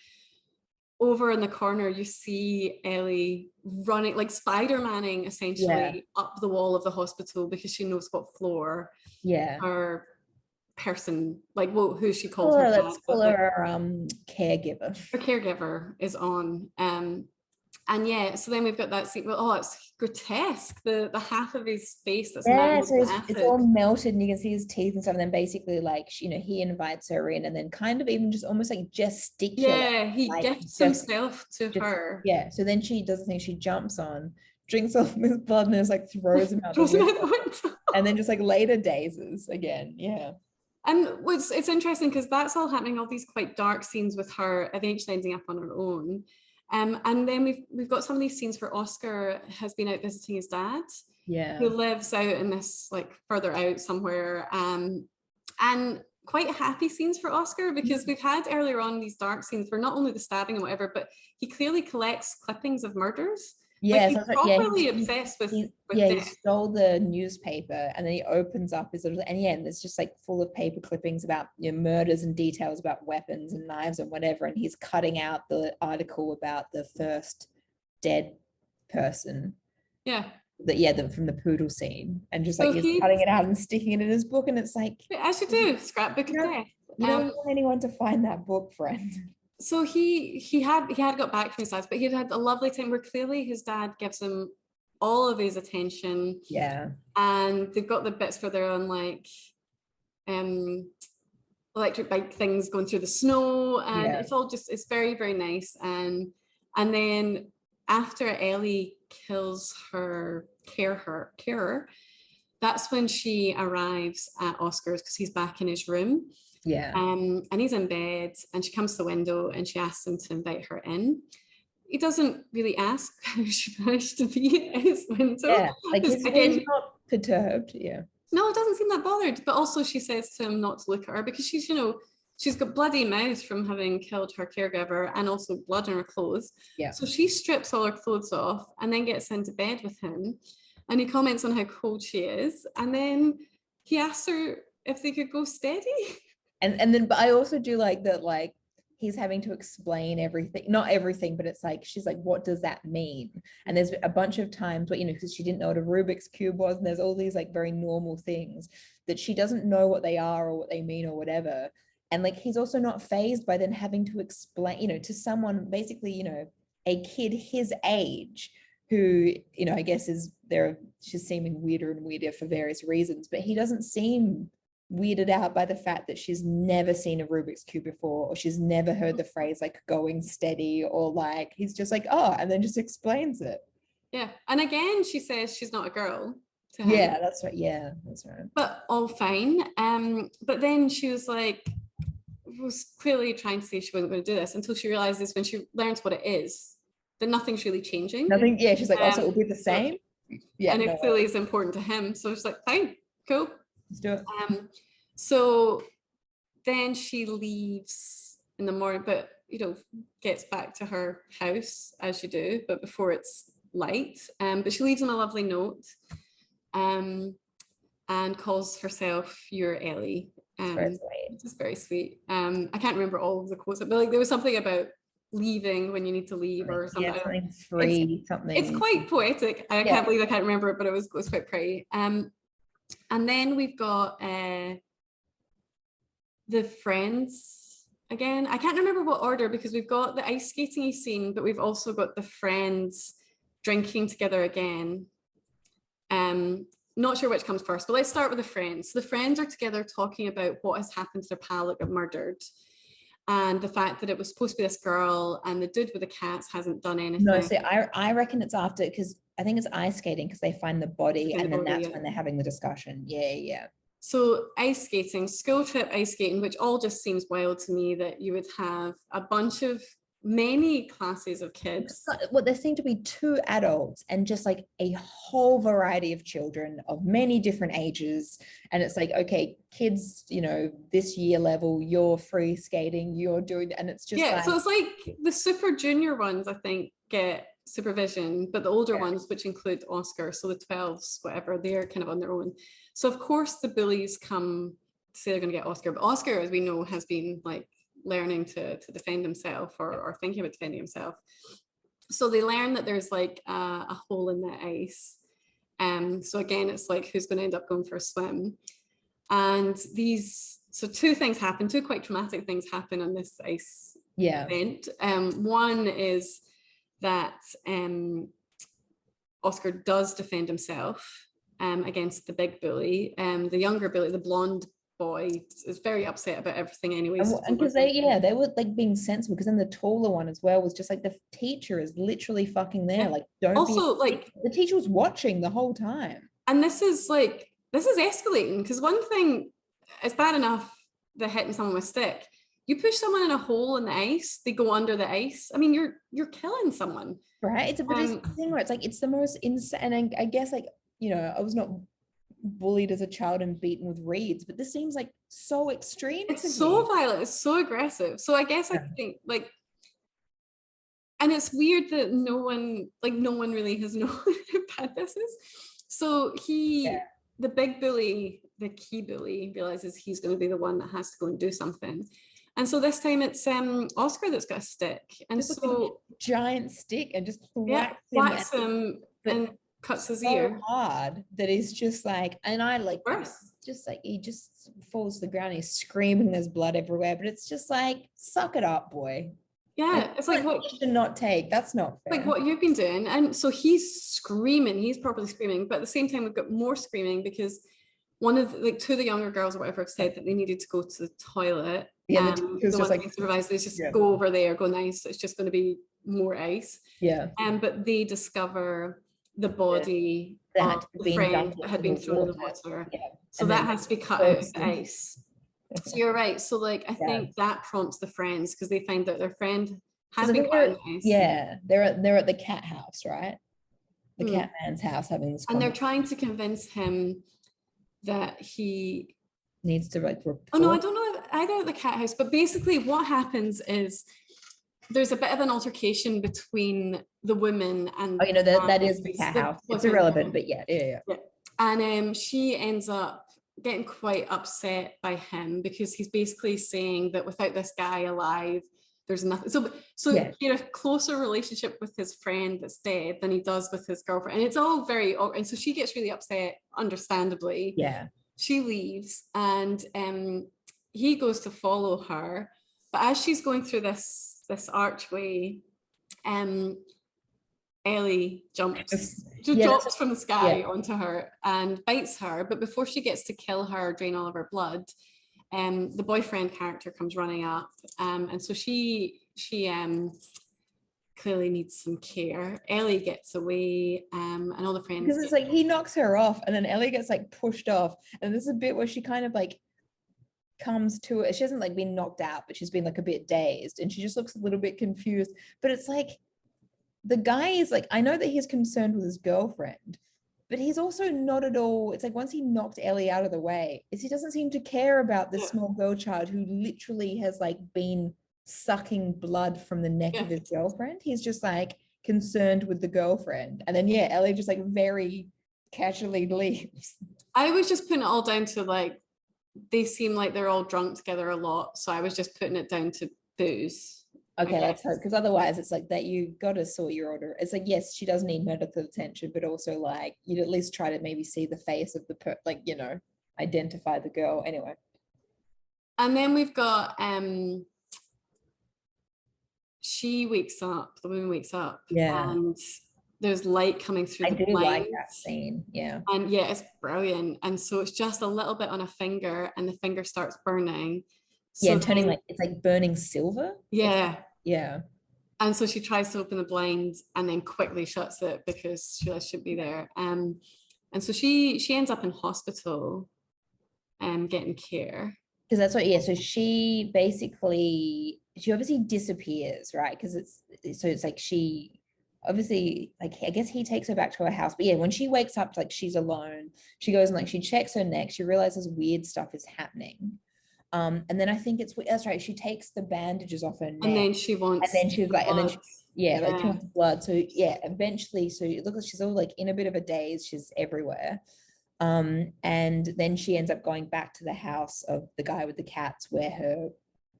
Over in the corner, you see Ellie running, like Spider-Manning, essentially up the wall of the hospital because she knows what floor her person, like who she called her dad. Let's call her caregiver. Her caregiver is on. And yeah, so then we've got that scene. Well, it's grotesque. The half of his face that's so it's all melted, and you can see his teeth and stuff. And then basically, like, he invites her in, and then kind of even just almost like gesticulates. Yeah, he gifts himself to her. Yeah. So then she does the thing. She jumps on, drinks all his blood, and then like throws him out the window. And then just like later dazes again. Yeah. And it's interesting because that's all happening. All these quite dark scenes with her eventually ending up on her own. And then we've got some of these scenes where Oscar has been out visiting his dad, who lives out in this, like, further out somewhere, and quite happy scenes for Oscar, because we've had earlier on these dark scenes where not only the stabbing and whatever, but he clearly collects clippings of murders. Yeah, like, he's properly obsessed with he stole the newspaper, and then he opens up his little, and it's just like full of paper clippings about murders and details about weapons and knives and whatever, and he's cutting out the article about the first dead person. From the poodle scene, and just like he's cutting it out and sticking it in his book, and it's like, as you do, scrapbook of death. You don't want anyone to find that book, friend. So he had got back from his dad, but he had a lovely time where clearly his dad gives him all of his attention. Yeah. And they've got the bits where they're on like electric bike things going through the snow, and it's all just, it's very, very nice. And then after Ellie kills her carer, that's when she arrives at Oscar's, because he's back in his room. And he's in bed, and she comes to the window and she asks him to invite her in. He doesn't really ask how she managed to be at his window. Like he's not perturbed. No, it doesn't seem that bothered. But also she says to him not to look at her because she's got bloody mouth from having killed her caregiver, and also blood on her clothes. So she strips all her clothes off and then gets into bed with him, and he comments on how cold she is, and then he asks her if they could go steady. And then, but I also do like that, like, he's having to explain everything, not everything, but it's like, she's like, what does that mean? And there's a bunch of times where, because she didn't know what a Rubik's Cube was, and there's all these like very normal things that she doesn't know what they are or what they mean or whatever. And like, he's also not fazed by then having to explain, to someone basically, a kid his age who, I guess she's seeming weirder and weirder for various reasons, but he doesn't seem weirded out by the fact that she's never seen a Rubik's Cube before, or she's never heard the phrase like going steady, or like, he's just like, oh, and then just explains it. And again, she says she's not a girl to him. That's right. But all fine. But then she was clearly trying to say she wasn't going to do this, until she realizes, when she learns what it is, that nothing's really changing. She's like, also, it will be the same. And it clearly is important to him. So she's like, fine, cool. Let's do it. So then she leaves in the morning, but gets back to her house as you do, but before it's light. But she leaves him a lovely note, and calls herself Your Ellie. Which is very sweet. I can't remember all of the quotes, but like there was something about leaving when you need to leave, or something. Something free, It's quite poetic. I can't believe I can't remember it, but it was quite pretty. And then we've got the friends again. I can't remember what order, because we've got the ice skating scene, but we've also got the friends drinking together again. Not sure which comes first, but let's start with the friends. So the friends are together talking about what has happened to their pal that got murdered, and the fact that it was supposed to be this girl, and the dude with the cats hasn't done anything. No, see, I reckon it's after, because I think it's ice skating, because they find the body, and then that's when they're having the discussion. So ice skating, school trip ice skating, which all just seems wild to me, that you would have a bunch of many classes of kids. Well, there seem to be 2 adults and just like a whole variety of children of many different ages, and it's like, okay, kids, this year level, you're free skating, you're doing, and it's just so it's like the super junior ones, I think, get supervision, but the older ones, which include Oscar, so the 12s, whatever, they're kind of on their own. So of course the bullies come to say they're going to get Oscar, but Oscar, as we know, has been like learning to defend himself or thinking about defending himself. So they learn that there's like a hole in the ice. So again, it's like who's going to end up going for a swim. And so two things happen, two quite traumatic things happen on this ice event. One is that Oscar does defend himself against the big bully. The younger bully, the blonde boy, is very upset about everything anyway. And because they were like being sensible, because then the taller one as well was just like, the teacher is literally fucking there. Like, don't also be, like, the teacher was watching the whole time. And this is escalating, because one thing, it's bad enough they're hitting someone with a stick. You push someone in a hole in the ice, they go under the ice. I mean, you're killing someone. Right. It's a thing where it's like, it's the most insane. And I guess, like, you know, I was not bullied as a child and beaten with reeds, but this seems like so extreme. It's so violent, it's so aggressive. So I guess I think, like, and it's weird that no one really has known how bad this is. So the big bully, the key bully, realizes he's going to be the one that has to go and do something. And so this time it's Oscar that's got a stick, and just so a giant stick, and just whacks him and cuts his ear hard that he's just like, and I like just like he just falls to the ground, he's screaming, there's blood everywhere, but it's just like, suck it up, boy. Yeah, it's like what you should not take. That's not fair. Like what you've been doing. And so he's screaming, he's properly screaming, but at the same time we've got more screaming because two of the younger girls or whatever have said that they needed to go to the toilet. Yeah, the ones being supervised, they just go over there, go nice. It's just going to be more ice. Yeah. But they discover the body of the friend that had been thrown in the water. Yeah. So that has to be cut out of the ice. So you're right. So like I think that prompts the friends, because they find out their friend has been cut out of ice. Yeah, they're at the cat house, right? The cat man's house, having this. And they're trying to convince him that he needs to like report. Oh no, I don't know either at the cat house, but basically what happens is there's a bit of an altercation between the woman and that is the cat house. It's irrelevant, but yeah. And she ends up getting quite upset by him because he's basically saying that without this guy alive, there's nothing. So he had a closer relationship with his friend that's dead than he does with his girlfriend, and it's all very. And so she gets really upset, understandably. Yeah. She leaves, and he goes to follow her, but as she's going through this archway, Ellie jumps from the sky onto her and bites her, but before she gets to kill her, drain all of her blood, the boyfriend character comes running up, and so she clearly needs some care. Ellie gets away, and all the friends, because it's like he knocks her off and then Ellie gets like pushed off, and there's a bit where she kind of like comes to it. She hasn't like been knocked out, but she's been like a bit dazed, and she just looks a little bit confused. But it's like the guy is like, I know that he's concerned with his girlfriend, but he's also not at all. It's like once he knocked Ellie out of the way, he doesn't seem to care about this small girl child who literally has like been sucking blood from the neck of his girlfriend. He's just like concerned with the girlfriend, and then Ellie just like very casually leaves. I was just putting it all down to like they seem like they're all drunk together a lot, so I was just putting it down to booze. Okay, let's hope, because otherwise it's like that you got to sort your order. It's like, yes, she does need medical attention, but also like you'd at least try to maybe see the face of the identify the girl anyway. And then we've got she wakes up, the woman wakes up, and there's light coming through the blinds. I do like that scene, and it's brilliant. And so it's just a little bit on a finger, and the finger starts burning, turning like it's like burning silver. And so she tries to open the blinds and then quickly shuts it because she shouldn't be there, and so she ends up in hospital getting care, because that's what so she obviously disappears, right? Because it's like she obviously, like, I guess he takes her back to her house, but when she wakes up, like, she's alone, she goes and like she checks her neck, she realizes weird stuff is happening, and then I think that's right, she takes the bandages off her neck, and then she wants, and then she's like, Yeah, like too much blood. So yeah, eventually, so it looks like she's all like in a bit of a daze. She's everywhere. And then she ends up going back to the house of the guy with the cats where her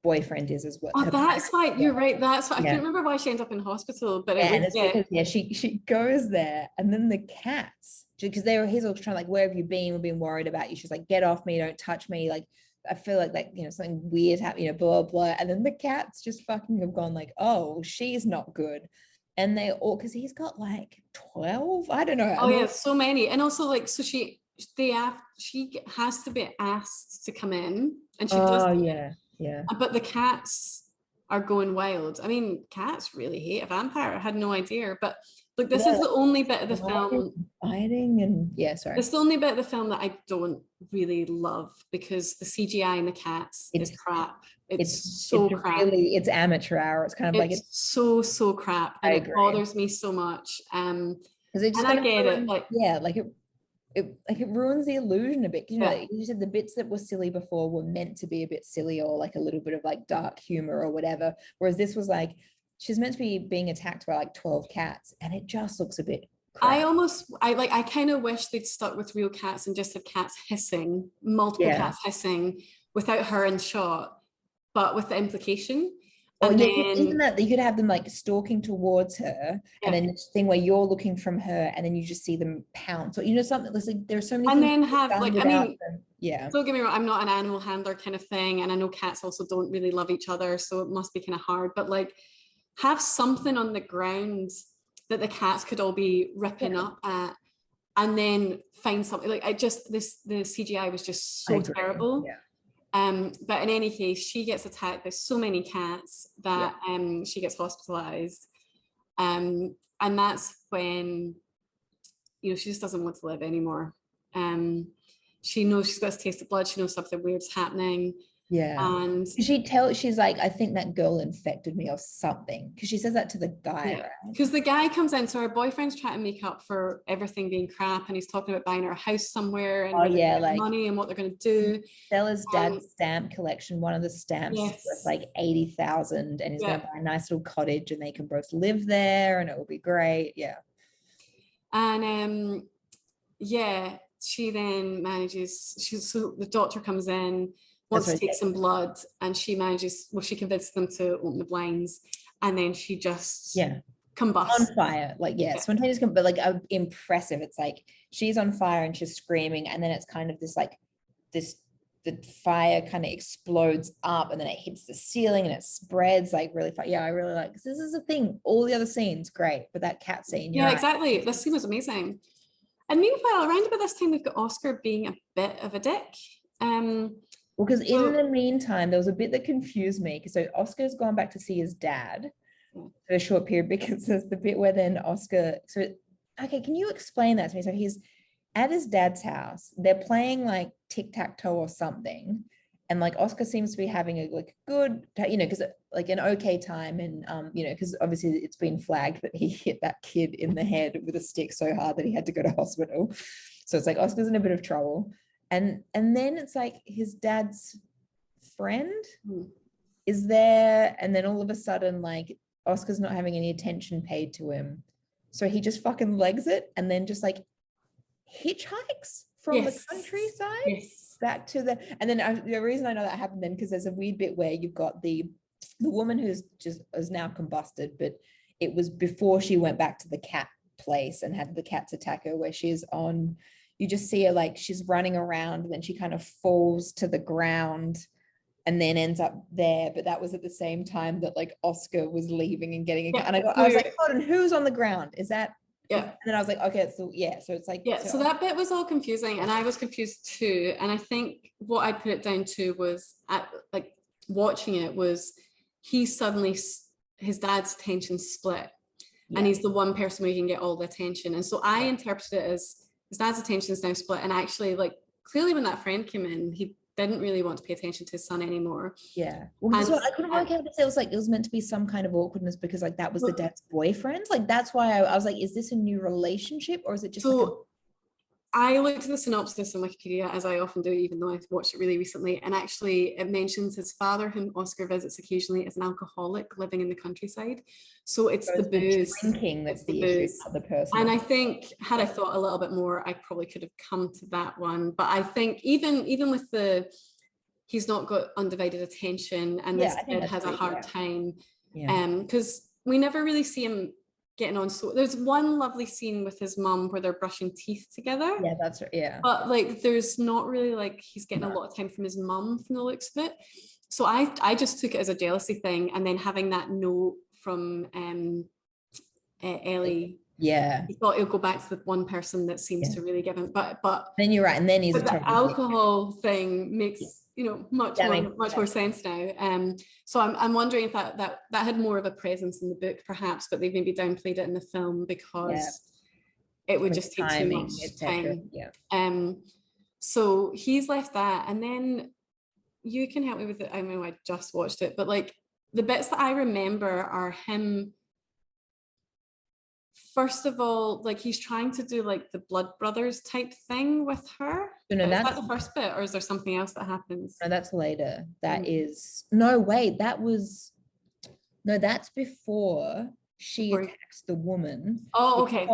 boyfriend is as well. Oh, that's why you're right. That's why I couldn't Yeah. remember why she ended up in hospital, but Yeah, it and was it's because she goes there, and then the cats, because he's all trying like, where have you been? We've been worried about you. She's like, get off me, don't touch me. Like, I feel like something weird happened, blah blah. And then the cats just fucking have gone like, oh, she's not good. And they all, because he's got like 12, I don't know. oh yeah, so many. And also like, so she has to be asked to come in, and she does. Oh yeah, yeah. But the cats are going wild. I mean, cats really hate a vampire. I had no idea. But look, this is the only bit of the film. Fighting and sorry. It's the only bit of the film that I don't really love, because the CGI in the cats is crap. It's so crap. Really, it's amateur hour. It's kind of like it's so crap, and it bothers me so much. Because it just and I get it, like it ruins the illusion a bit. You said the bits that were silly before were meant to be a bit silly, or like a little bit of like dark humor or whatever. Whereas this was like, she's meant to be being attacked by like 12 cats, and it just looks a bit crap. I kind of wish they'd stuck with real cats and just had cats hissing, multiple cats hissing without her in shot, but with the implication. And then even that, you could have them like stalking towards her, and then this thing where you're looking from her, and then you just see them pounce, or something. Like there's so many. And then have like, I mean, yeah. Don't get me wrong, I'm not an animal handler kind of thing, and I know cats also don't really love each other, so it must be kind of hard. But like, have something on the ground that the cats could all be ripping up at, and then find something like the CGI was just so terrible. Yeah. But in any case, she gets attacked by so many cats that she gets hospitalized. And that's when, she just doesn't want to live anymore. She knows she's got a taste of blood. She knows something weird's happening. Yeah. And she's like, I think that girl infected me or something. Because she says that to the guy, right? Because the guy comes in, so her boyfriend's trying to make up for everything being crap, and he's talking about buying her a house somewhere and like money and what they're going to do. Sell his dad's stamp collection. One of the stamps worth like 80,000, and he's going to buy a nice little cottage, and they can both live there, and it will be great. Yeah. And she then manages. So the doctor comes in, wants to take some blood, and she convinces them to open the blinds, and then she just combusts. On fire, spontaneous, but like impressive. It's like she's on fire and she's screaming, and then it's kind of the fire kind of explodes up, and then it hits the ceiling and it spreads like really fast. I really like this. This is a thing. All the other scenes great, but that cat scene, exactly. This scene was amazing. And meanwhile, around about this time, we've got Oscar being a bit of a dick. Well, because in the meantime, there was a bit that confused me. Because so Oscar's gone back to see his dad for a short period, because there's the bit where then Oscar. So, okay, can you explain that to me? So he's at his dad's house. They're playing like tic-tac-toe or something, and like Oscar seems to be having a good, because like an okay time, and because obviously it's been flagged that he hit that kid in the head with a stick so hard that he had to go to hospital. So it's like Oscar's in a bit of trouble. And then it's like his dad's friend is there, and then all of a sudden like Oscar's not having any attention paid to him, so he just fucking legs it, and then just like hitchhikes from the countryside back to and then the reason I know that happened then, because there's a weird bit where you've got the woman who's just is now combusted, but it was before she went back to the cat place and had the cats attack her, where she's on. You just see her like she's running around, and then she kind of falls to the ground and then ends up there. But that was at the same time that like Oscar was leaving and getting and I was like, hold on, who's on the ground? Is that And then I was like, okay, so so it's like so that bit was all confusing, and I was confused too. And I think what I put it down to was like watching it was his dad's attention split, and he's the one person where you can get all the attention. And so I interpreted it as his dad's attention is now split, and actually like clearly when that friend came in, he didn't really want to pay attention to his son anymore. Well, so I couldn't work out if it was meant to be some kind of awkwardness, because like that was the dad's boyfriend. Like that's why I was like, is this a new relationship, or is it just I looked at the synopsis on Wikipedia, as I often do, even though I've watched it really recently, and actually it mentions his father, whom Oscar visits occasionally, as an alcoholic living in the countryside. So it's the booze. Drinking that's the issue, not the person. And I think, had I thought a little bit more, I probably could have come to that one. But I think even with he's not got undivided attention, and this kid has a hard time, because we never really see him getting on. So there's one lovely scene with his mum where they're brushing teeth together. Yeah, that's right. Yeah. But like, there's not really like, he's getting a lot of time from his mum from the looks of it. So I just took it as a jealousy thing. And then having that note from Ellie. Yeah. He thought he'll go back to the one person that seems to really give him, but then you're right. And then he's the alcohol thing makes, much more sense now. So I'm wondering if that had more of a presence in the book, perhaps, but they maybe downplayed it in the film because it would just take too much time. Yeah. So he's left that, and then you can help me with it. I know I just watched it, but like the bits that I remember are him. First of all, like he's trying to do like the blood brothers type thing with her. No, is that the first bit, or is there something else that happens? No, that's later. That is no, wait, that's before she attacks the woman. Oh, okay.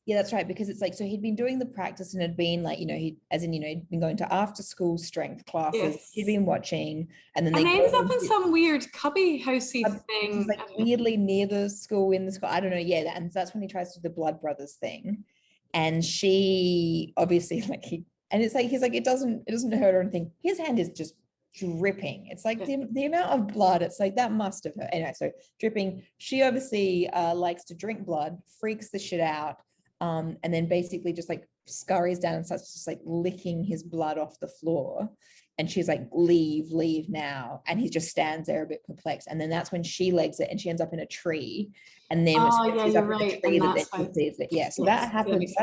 Yeah, that's right. Because it's like, so he'd been doing the practice and had been like, he'd been going to after school strength classes. Yes. He'd been watching, and then they ended up in some weird cubby housey thing. Like weirdly near the school, in the school. I don't know. Yeah. And that's when he tries to do the blood brothers thing. And she obviously he's like, it doesn't hurt or anything. His hand is just dripping. It's like the amount of blood, it's like that must have hurt. Anyway, so dripping. She obviously likes to drink blood, freaks the shit out. And then basically just like scurries down and starts just like licking his blood off the floor. And she's like, leave now. And he just stands there a bit perplexed. And then that's when she legs it and she ends up in a tree. And then she's up in the tree that she sees it. Yeah, so that happens.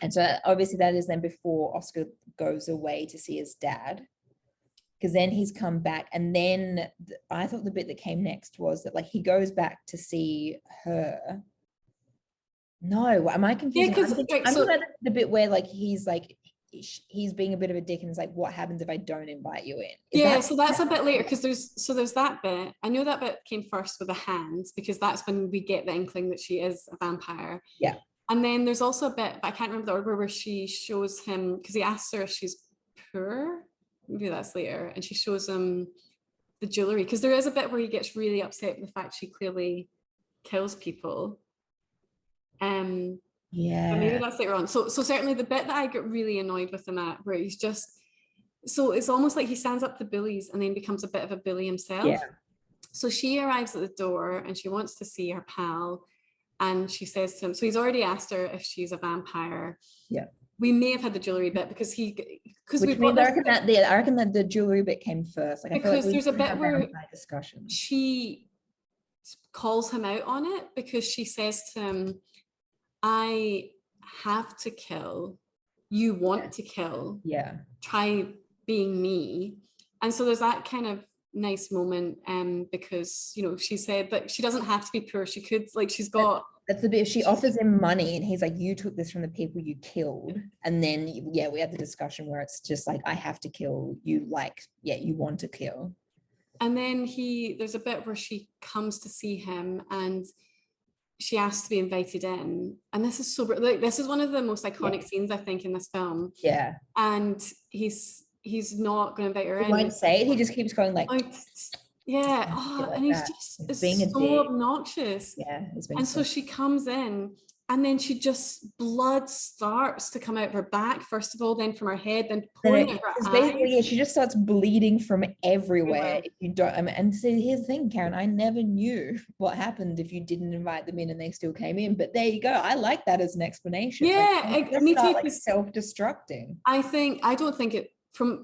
And so obviously that is then before Oscar goes away to see his dad. Because then he's come back. And then I thought the bit that came next was that like he goes back to see her. No, am I confused? Yeah, because I'm talking about the bit where like he's being a bit of a dick and it's like, what happens if I don't invite you in? So that's a bit later, because there's that bit. I know that bit came first with the hands, because that's when we get the inkling that she is a vampire. Yeah. And then there's also a bit, but I can't remember the order, where she shows him, because he asks her if she's poor. Maybe that's later. And she shows him the jewelry, because there is a bit where he gets really upset with the fact she clearly kills people. Maybe that's later on. So certainly the bit that I get really annoyed with him at, where he's just, so it's almost like he stands up to bullies and then becomes a bit of a bully himself. Yeah. So she arrives at the door and she wants to see her pal, and she says to him, so he's already asked her if she's a vampire. Yeah. We may have had the jewelry bit because I reckon that the jewelry bit came first. Like, because there's a bit where discussion. She calls him out on it, because she says to him, I have to kill. You want to kill. Yeah. Try being me. And so there's that kind of nice moment, because she said that she doesn't have to be poor. She could, like, she's got. That's the bit. She offers him money, and he's like, "You took this from the people you killed." And then we had the discussion where it's just like, "I have to kill you." Like, you want to kill. And then there's a bit where she comes to see him, and she asks to be invited in, and this is so like, this is one of the most iconic scenes I think in this film. Yeah. And he's not going to invite her in. He won't say it. He just keeps going like and he's just being so obnoxious. Yeah. And so she comes in, and then she just, blood starts to come out of her back, first of all, then from her head, then pouring out her eyes. She just starts bleeding from everywhere. If you don't, and so here's the thing, Karen, I never knew what happened if you didn't invite them in and they still came in. But there you go. I like that as an explanation. Yeah, me too. Like self-destructing. Don't think it.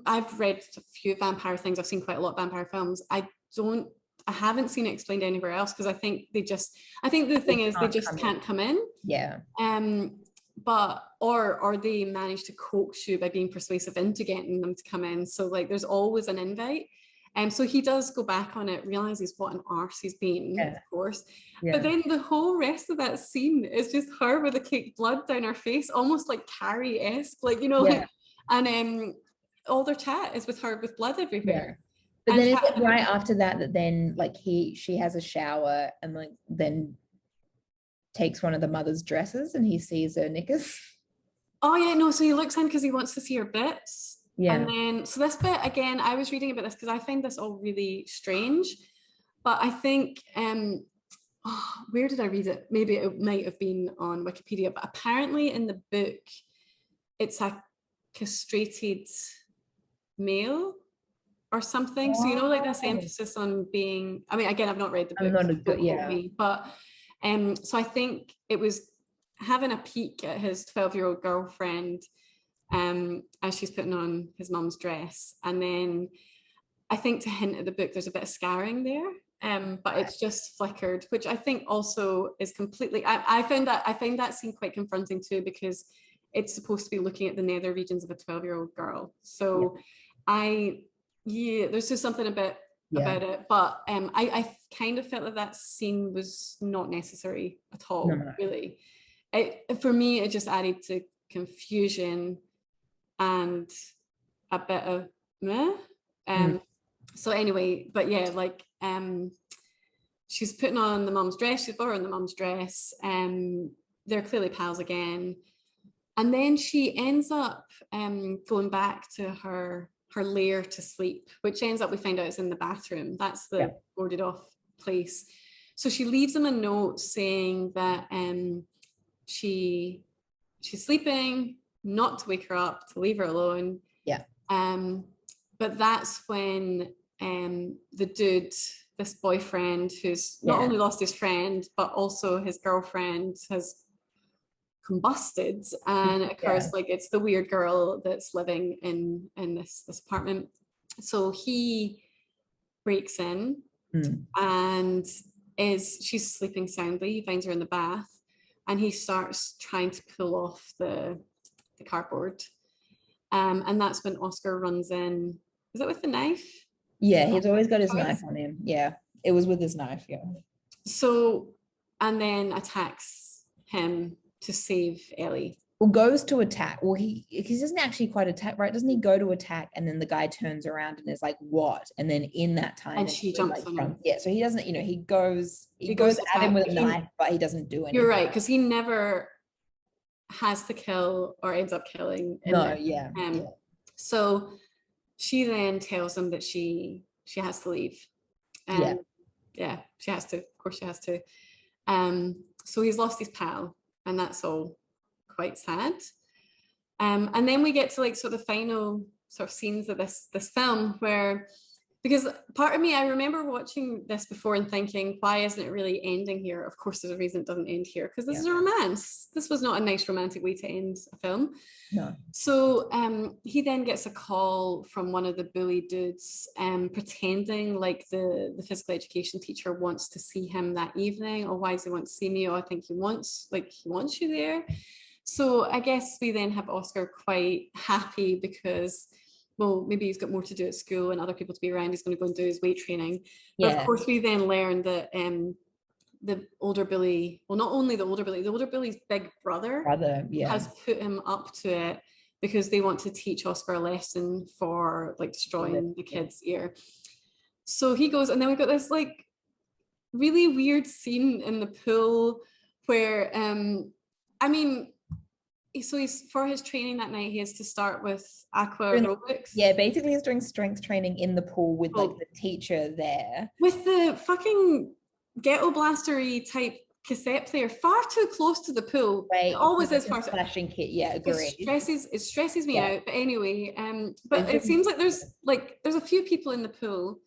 I've read a few vampire things. I've seen quite a lot of vampire films. I haven't seen it explained anywhere else, because I think the thing is they just can't come in. Yeah. But or they manage to coax you by being persuasive into getting them to come in. So like there's always an invite. So he does go back on it, realizes what an arse he's been, of course. Yeah. But then the whole rest of that scene is just her with the caked blood down her face, almost like Carrie-esque, like, you know, like, and all their chat is with her with blood everywhere. But then is it right after that then like she has a shower and like then takes one of the mother's dresses and he sees her knickers? Oh yeah, no, so he looks in because he wants to see her bits. Yeah. And then, so this bit, again, I was reading about this because I find this all really strange. But I think, where did I read it? Maybe it might have been on Wikipedia, but apparently in the book, it's a castrated male or something. So, you know, like this emphasis on being, I mean, again, I've not read the book. I'm not a good, but so I think it was having a peek at his 12-year-old girlfriend as she's putting on his mum's dress. And then I think to hint at the book, there's a bit of scarring there. But it's just flickered, which I think also is completely, I find that scene quite confronting too, because it's supposed to be looking at the nether regions of a 12-year-old girl. So there's just something about it. But I kind of felt that scene was not necessary at all, really. For me, it just added to confusion and a bit of meh. So anyway, but yeah, like she's putting on the mum's dress, she's borrowing the mum's dress, they're clearly pals again. And then she ends up going back to her lair to sleep, which ends up, we find out it's in the bathroom. That's the boarded off place. So she leaves him a note saying that she's sleeping, not to wake her up, to leave her alone. Yeah. But that's when the dude, this boyfriend, who's not only lost his friend, but also his girlfriend, has combusted, and it occurs like it's the weird girl that's living in this apartment. So he breaks in and she's sleeping soundly. He finds her in the bath and he starts trying to pull off the cardboard. And that's when Oscar runs in. Is it with the knife? Yeah, he's always got his knife on him. Yeah, it was with his knife. Yeah. So, and then attacks him to save Ellie. Well, goes to attack. Well, he doesn't actually quite attack, right? Doesn't he go to attack and then the guy turns around and is like, what? And then in that time, and she jumps on him. Yeah, so he doesn't, you know, he goes at him with a knife, but he doesn't do anything. You're right, because he never has to kill or ends up killing. So she then tells him that she has to leave. She has to. Of course, she has to. So he's lost his pal, and that's all quite sad. And then we get to like sort of the final sort of scenes of this film where, because part of me, I remember watching this before and thinking, why isn't it really ending here? Of course, there's a reason it doesn't end here, because this is a romance. This was not a nice romantic way to end a film. No. So he then gets a call from one of the bully dudes pretending like the physical education teacher wants to see him that evening. Or why does he want to see me? Oh, I think he wants you there. So I guess we then have Oscar quite happy because, well, maybe he's got more to do at school and other people to be around. He's going to go and do his weight training. But of course, we then learn that the older bully, well, not only the older bully's big brother has put him up to it because they want to teach Oscar a lesson for like destroying the kid's ear. So he goes, and then we've got this like really weird scene in the pool where, I mean, so he's, for his training that night, he has to start with aqua aerobics. Yeah, basically he's doing strength training in the pool with like the teacher there. With the fucking ghetto blastery type cassette player far too close to the pool. Right. It always is far too. Flashing kit, yeah, agree. It stresses me out. But anyway, but it seems like there's a few people in the pool.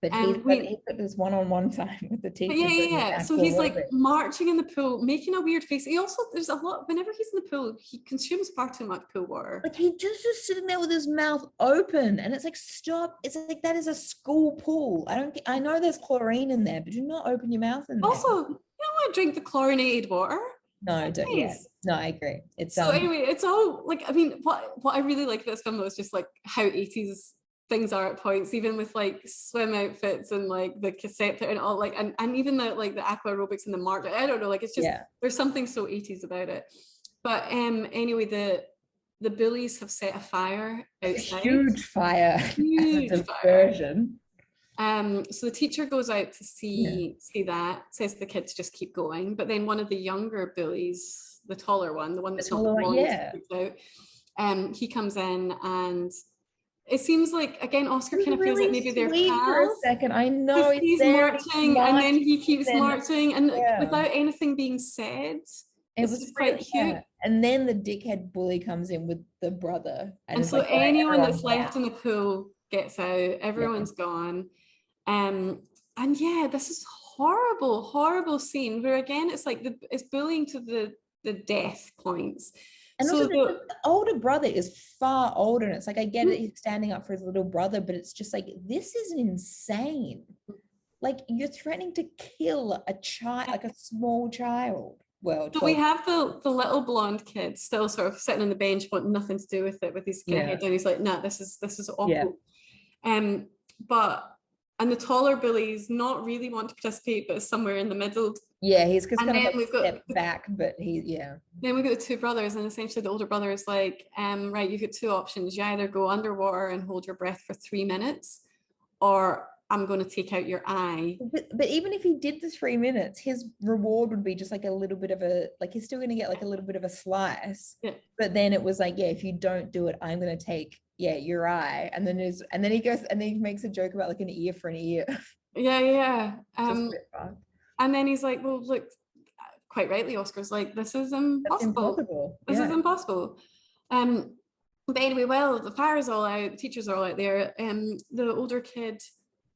But he's got this one-on-one time with the teacher. Yeah. So he's like marching in the pool, making a weird face. He also, there's a lot, whenever he's in the pool, he consumes far too much pool water. Like he just is sitting there with his mouth open, and it's like, stop. It's like, that is a school pool. I know there's chlorine in there, but do not open your mouth in there. Also, you don't want to drink the chlorinated water. No, don't. Yeah. No, I agree. It's so anyway, it's all like, I mean, what I really like about this film was just like how 80s things are at points, even with like swim outfits and like the cassette and all, like, and even the like the aqua aerobics and the march. I don't know, like it's just there's something so 80s about it. But anyway, the bullies have set a fire outside. Huge fire. Huge as a diversion. So the teacher goes out to see that, says the kids just keep going. But then one of the younger bullies, the taller one, the one that's not the longest out, he comes in, and it seems like, again, Oscar kind of feels like maybe they're pals. For a second, I know he's marching, and then he keeps marching, and without anything being said. It was quite cute. And then the dickhead bully comes in with the brother. And so like, anyone that's left in the pool gets out. Everyone's gone. And yeah, this is horrible scene where, again, it's like it's bullying to the death points. And so also the older brother is far older, and it's like, I get it, he's standing up for his little brother, but it's just like, this is insane. Like, you're threatening to kill a child, like a small child. Well, so we have the little blonde kid still sort of sitting on the bench, wanting nothing to do with it, with his head down. He's like, nah, this is awful. And the taller bullies not really want to participate, but somewhere in the middle. Yeah, he's just kind of like step back, but Then we've got the two brothers, and essentially the older brother is like, right, you've got two options. You either go underwater and hold your breath for 3 minutes, or I'm going to take out your eye. But even if he did the 3 minutes, his reward would be just like a little bit of a, like, he's still going to get like a little bit of a slice. Yeah. But then it was like, yeah, if you don't do it, I'm going to take, your eye. And then he goes, and then he makes a joke about like an ear for an ear. Yeah. And then he's like, well, look, quite rightly, Oscar's like, this is impossible. This is impossible. But anyway, well, the fire is all out, the teachers are all out there. The older kid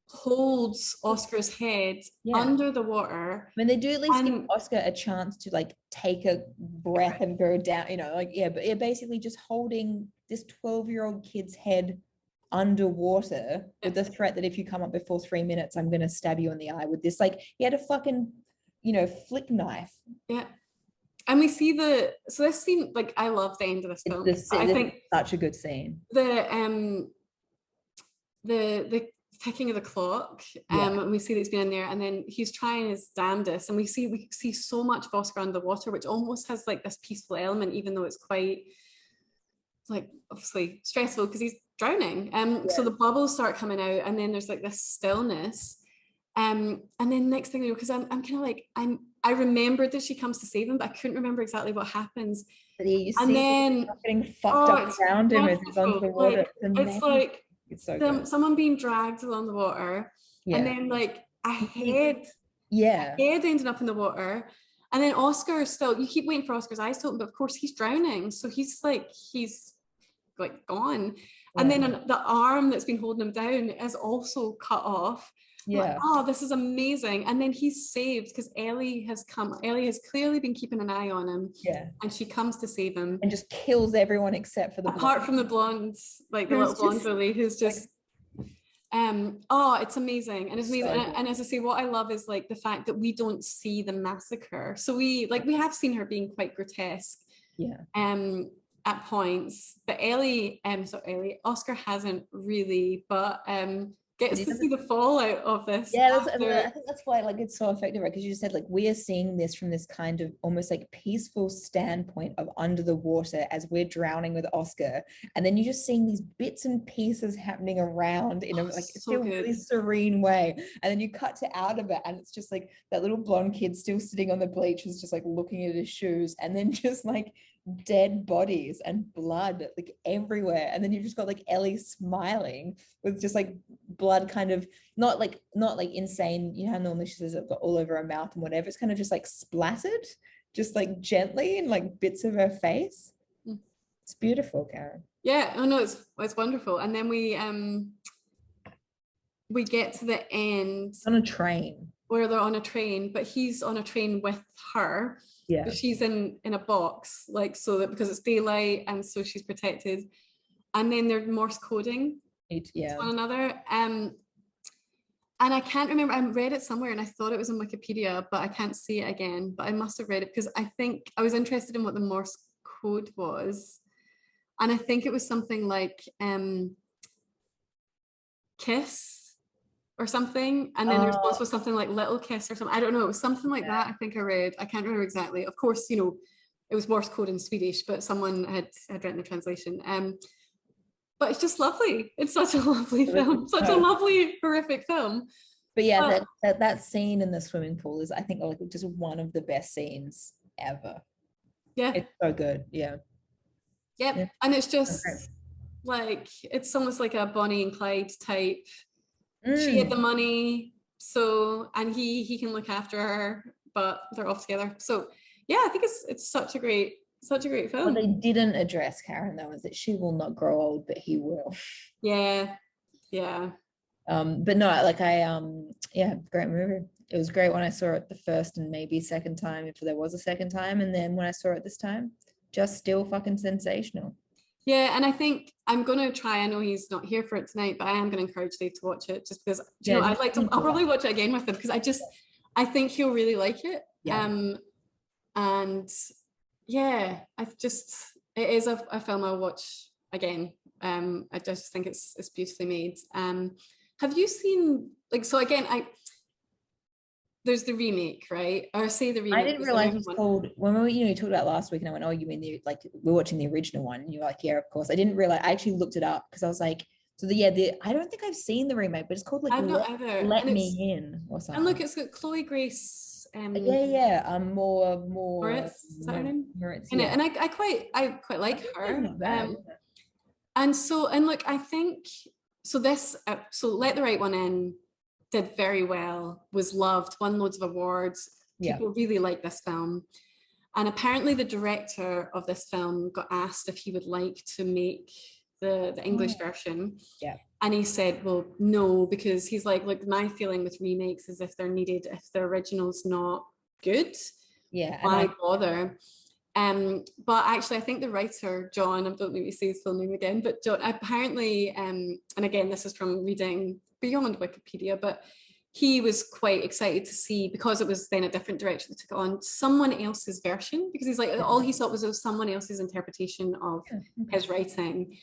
holds Oscar's head under the water. I mean, they do at least give Oscar a chance to like take a breath and go down, but basically just holding this 12-year-old kid's head underwater with the threat that if you come up before 3 minutes, I'm going to stab you in the eye with this. Like, he had a fucking, flick knife. Yeah. And we see so this scene, like, I love the end of this film. I think such a good scene. The ticking of the clock, and we see that he's been in there, and then he's trying his damnedest, and we see so much of Oscar underwater, which almost has like this peaceful element, even though it's quite like obviously stressful because he's drowning. So the bubbles start coming out, and then there's like this stillness, and then next thing you know, because I'm kind of like, I remembered that she comes to save him, but I couldn't remember exactly what happens. And then getting fucked up around him as he's under the water. Like, it's so someone being dragged along the water, and then like a head ending up in the water, and then Oscar still, you keep waiting for Oscar's eyes to open, but of course he's drowning, so he's like gone. And then the arm that's been holding him down is also cut off. Like, oh, this is amazing. And then he's saved because Ellie has clearly been keeping an eye on him. Yeah. And she comes to save him. And just kills everyone except for apart from the blondes, like the little blonde bully who's just it's amazing. And it's amazing. And as I say, what I love is like the fact that we don't see the massacre. So we have seen her being quite grotesque. Yeah. At points. But Oscar hasn't really, but gets to see the fallout of this. Yeah, I think that's why like it's so effective, right? Because you just said like we are seeing this from this kind of almost like peaceful standpoint of under the water as we're drowning with Oscar, and then you're just seeing these bits and pieces happening around in a like so really serene way, and then you cut to out of it, and it's just like that little blonde kid still sitting on the bleachers, just like looking at his shoes, and then just like dead bodies and blood like everywhere, and then you've just got like Ellie smiling with just like blood kind of not like insane, how normally she says it got all over her mouth and whatever, it's kind of just like splattered just like gently in like bits of her face. It's beautiful, Karen. It's wonderful. And then we get to the end on a train where they're on a train, but he's on a train with her. Yeah, but she's in a box, like, so that because it's daylight and so she's protected. And then they're Morse coding one another. And I can't remember, I read it somewhere and I thought it was on Wikipedia, but I can't see it again. But I must have read it because I think I was interested in what the Morse code was. And I think it was something like kiss or something, and then the response was something like little kiss or something. I don't know, it was something like that. I think I read, I can't remember exactly. Of course, you know, it was Morse code in Swedish, but someone had written the translation. But it's just lovely. It's such a lovely film, such a lovely horrific film. But yeah, that scene in the swimming pool is, I think, like just one of the best scenes ever. Yeah, it's so good. Yeah. And it's just like, it's almost like a Bonnie and Clyde type. She had the money, so, and he can look after her, but they're off together. So yeah, I think it's such a great film. What they didn't address, Karen, though, is that she will not grow old, but he will. Yeah. But no, like great movie. It was great when I saw it the first and maybe second time, if there was a second time, and then when I saw it this time, just still fucking sensational. Yeah, and I think I'm gonna try. I know he's not here for it tonight, but I am gonna encourage Dave to watch it, just because you know, I'd like to. I'll probably watch it again with him, because I think he'll really like it. And yeah, it is a film I'll watch again. I just think it's beautifully made. Have you seen, like, so again, there's the remake, right? Or say the remake. I didn't realize it was called, when we talked about last week, and I went, oh, you mean we're watching the original one? And you're like, yeah, of course. I didn't realize. I actually looked it up because I was like, I don't think I've seen the remake, but it's called like Let Me In or something. And look, it's got Chloe Grace. More Moritz, is that her name? Moritz, in it, and I quite like her. And so, and look, I think so. So Let the Right One In did very well, was loved, won loads of awards. People really like this film. And apparently the director of this film got asked if he would like to make the English version. And he said, well, no, because he's like, my feeling with remakes is if they're needed, if the original's not good, why bother? But actually, I think the writer, John, I don't know if he say his full name again, but John, apparently, and again, this is from reading beyond Wikipedia, but he was quite excited to see, because it was then a different director that took it on, someone else's version, because he's like, all he thought was someone else's interpretation of his writing.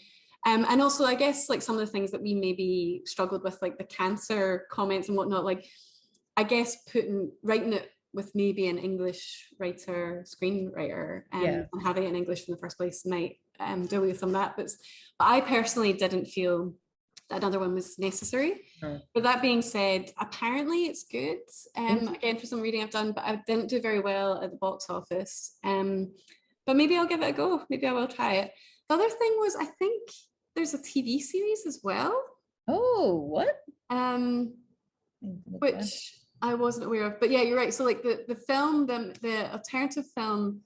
And also, I guess, like, some of the things that we maybe struggled with, like the cancer comments and whatnot, like, I guess writing it with maybe an English screenwriter, and having it in English in the first place might do with some of that. But I personally didn't feel that another one was necessary. But that being said, apparently it's good. Again, for some reading I've done, but I didn't do very well at the box office. But maybe I'll give it a go. Maybe I will try it. The other thing was, I think there's a TV series as well. Oh, what? Which I wasn't aware of. But yeah, you're right. So like the film, the alternative film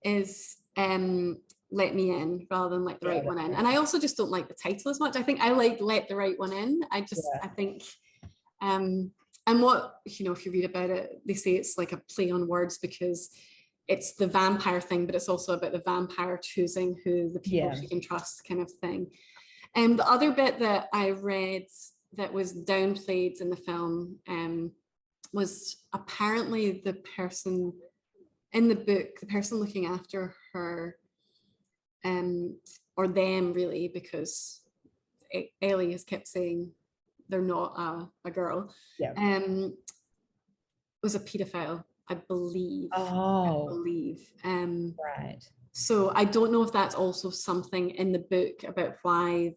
is Let Me In rather than Let the Right One In. And I also just don't like the title as much. I think I like Let the Right One In. I think and what, you know, if you read about it, they say it's like a play on words because it's the vampire thing, but it's also about the vampire choosing who the people she can trust, kind of thing. And the other bit that I read that was downplayed in the film was apparently the person in the book, the person looking after her, or them really, because Ellie has kept saying they're not a girl, was a pedophile, I believe. Right. So I don't know if that's also something in the book about why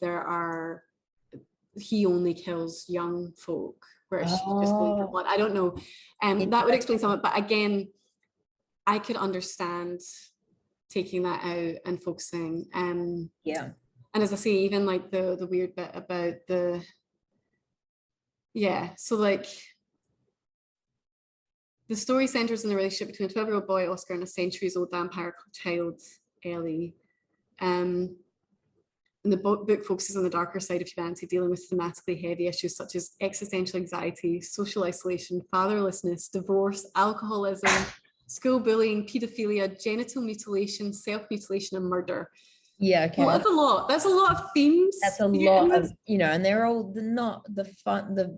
he only kills young folk, where she's just going for blood. I don't know. That would explain some of it. But again, I could understand taking that out and focusing. And as I say, even like the weird bit about so like the story centers in the relationship between a 12-year-old boy, Oscar, and a centuries-old vampire child, Ellie. And the book focuses on the darker side of humanity, dealing with thematically heavy issues such as existential anxiety, social isolation, fatherlessness, divorce, alcoholism, school bullying, paedophilia, genital mutilation, self-mutilation, and murder. Yeah, okay. Well, that's a lot. That's a lot of themes. That's a lot of, and they're all not the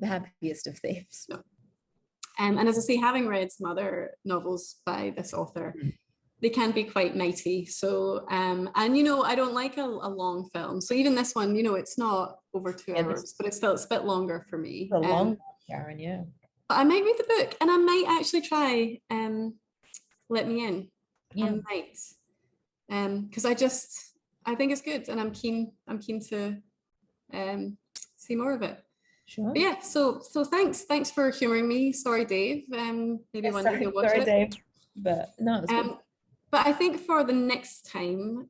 happiest of themes. No. And as I say, having read some other novels by this author, they can be quite mighty. So, and I don't like a long film. So even this one, it's not over 2 hours, but it's a bit longer for me. A long one, Karen, yeah. But I might read the book, and I might actually try Let Me In. Yeah. I might. Because I think it's good, and I'm keen to see more of it. Sure. But yeah, so thanks for humoring me. Sorry, Dave. Maybe one day he'll watch it. Dave. But no, it was good. But I think for the next time,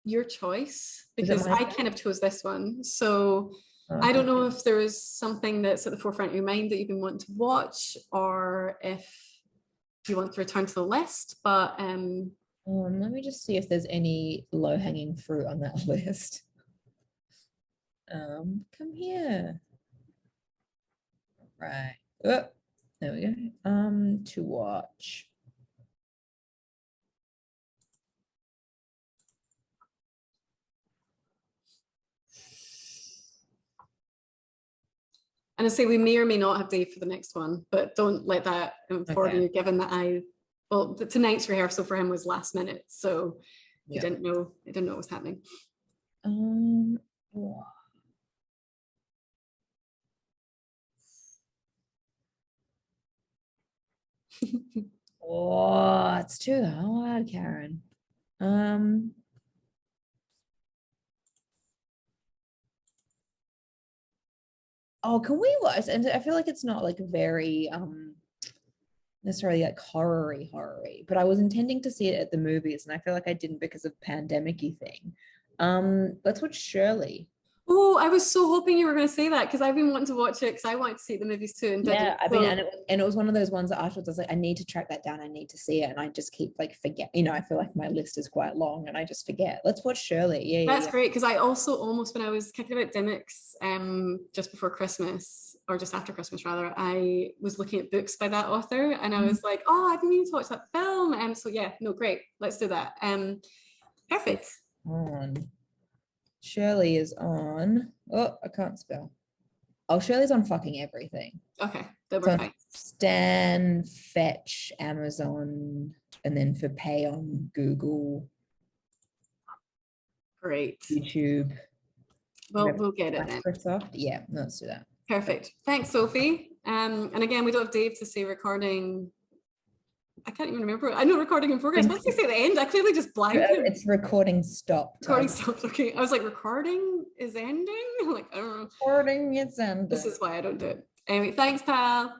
your choice, because I kind of chose this one. So I don't know if there is something that's at the forefront of your mind that you've been wanting to watch, or if you want to return to the list. But let me just see if there's any low-hanging fruit on that list. Come here. Right. Oh, there we go. To watch. And I say we may or may not have Dave for the next one, but don't let that inform you, given that tonight's rehearsal for him was last minute, so he didn't know what was happening. Oh, it's too hard, Karen. Oh, can we watch? And I feel like it's not like very necessarily like horror-y, but I was intending to see it at the movies, and I feel like I didn't because of pandemic-y thing. Let's watch Shirley. Oh, I was so hoping you were going to say that, because I've been wanting to watch it because I wanted to see the movies too. And yeah, I mean, and it was one of those ones that afterwards I was like, I need to track that down. I need to see it, and I just keep like forget. I feel like my list is quite long, and I just forget. Let's watch Shirley. Yeah, that's great, because I also almost, when I was kicking about Dimmicks, just before Christmas, or just after Christmas rather, I was looking at books by that author, and I was like, oh, I've been meaning to watch that film. So yeah, no, great, let's do that. Perfect. Shirley is on. Oh, I can't spell. Oh, Shirley's on fucking everything. Okay, then we're fine. Stan, Fetch, Amazon, and then for pay on Google. Great. YouTube. Well, we'll get it then. Microsoft. Yeah, let's do that. Perfect. Thanks, Sophie. And again, we don't have Dave to say recording. I can't even remember. I know recording in progress. What's he say at the end? I clearly just blanked him. It's recording stopped. Recording stopped. Okay. I was like, recording is ending? Like, I don't know. Recording is ending. This is why I don't do it. Anyway, thanks, pal.